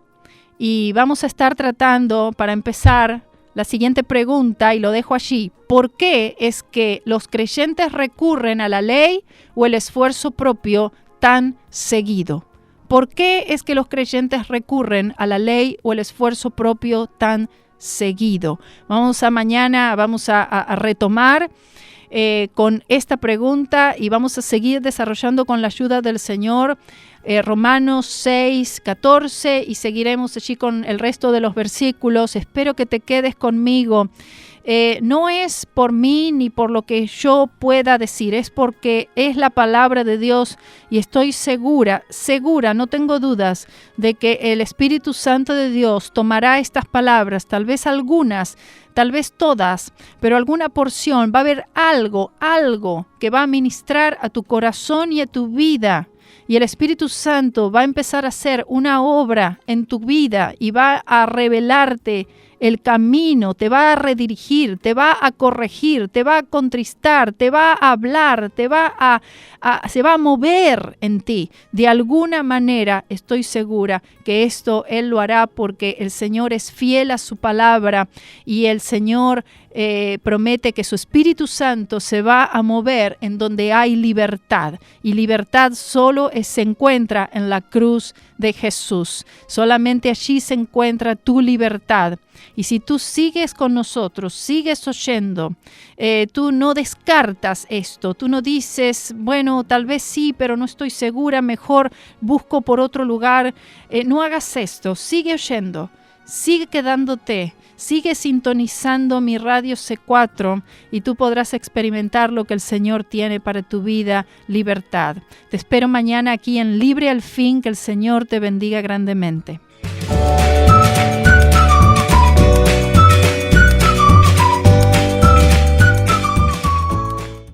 y vamos a estar tratando, para empezar, la siguiente pregunta, y lo dejo allí: ¿por qué es que los creyentes recurren a la ley o el esfuerzo propio tan seguido? ¿Por qué es que los creyentes recurren a la ley o el esfuerzo propio tan seguido? Mañana vamos a retomar con esta pregunta, y vamos a seguir desarrollando con la ayuda del Señor Romanos 6, 14, y seguiremos allí con el resto de los versículos. Espero que te quedes conmigo. no es por mí ni por lo que yo pueda decir, es porque es la palabra de Dios y estoy segura, no tengo dudas de que el Espíritu Santo de Dios tomará estas palabras, tal vez algunas, tal vez todas, pero alguna porción, va a haber algo que va a ministrar a tu corazón y a tu vida. Y el Espíritu Santo va a empezar a hacer una obra en tu vida y va a revelarte el camino, te va a redirigir, te va a corregir, te va a contristar, te va a hablar, se va a mover en ti. De alguna manera estoy segura que esto Él lo hará porque el Señor es fiel a su palabra y el Señor promete que su Espíritu Santo se va a mover en donde hay libertad. Y libertad solo se encuentra en la cruz de Jesús. Solamente allí se encuentra tu libertad. Y si tú sigues con nosotros, sigues oyendo, tú no descartas esto, tú no dices, bueno, tal vez sí, pero no estoy segura, mejor busco por otro lugar. No hagas esto, sigue oyendo, sigue quedándote, sigue sintonizando mi radio C4 y tú podrás experimentar lo que el Señor tiene para tu vida, libertad. Te espero mañana aquí en Libre al Fin, que el Señor te bendiga grandemente.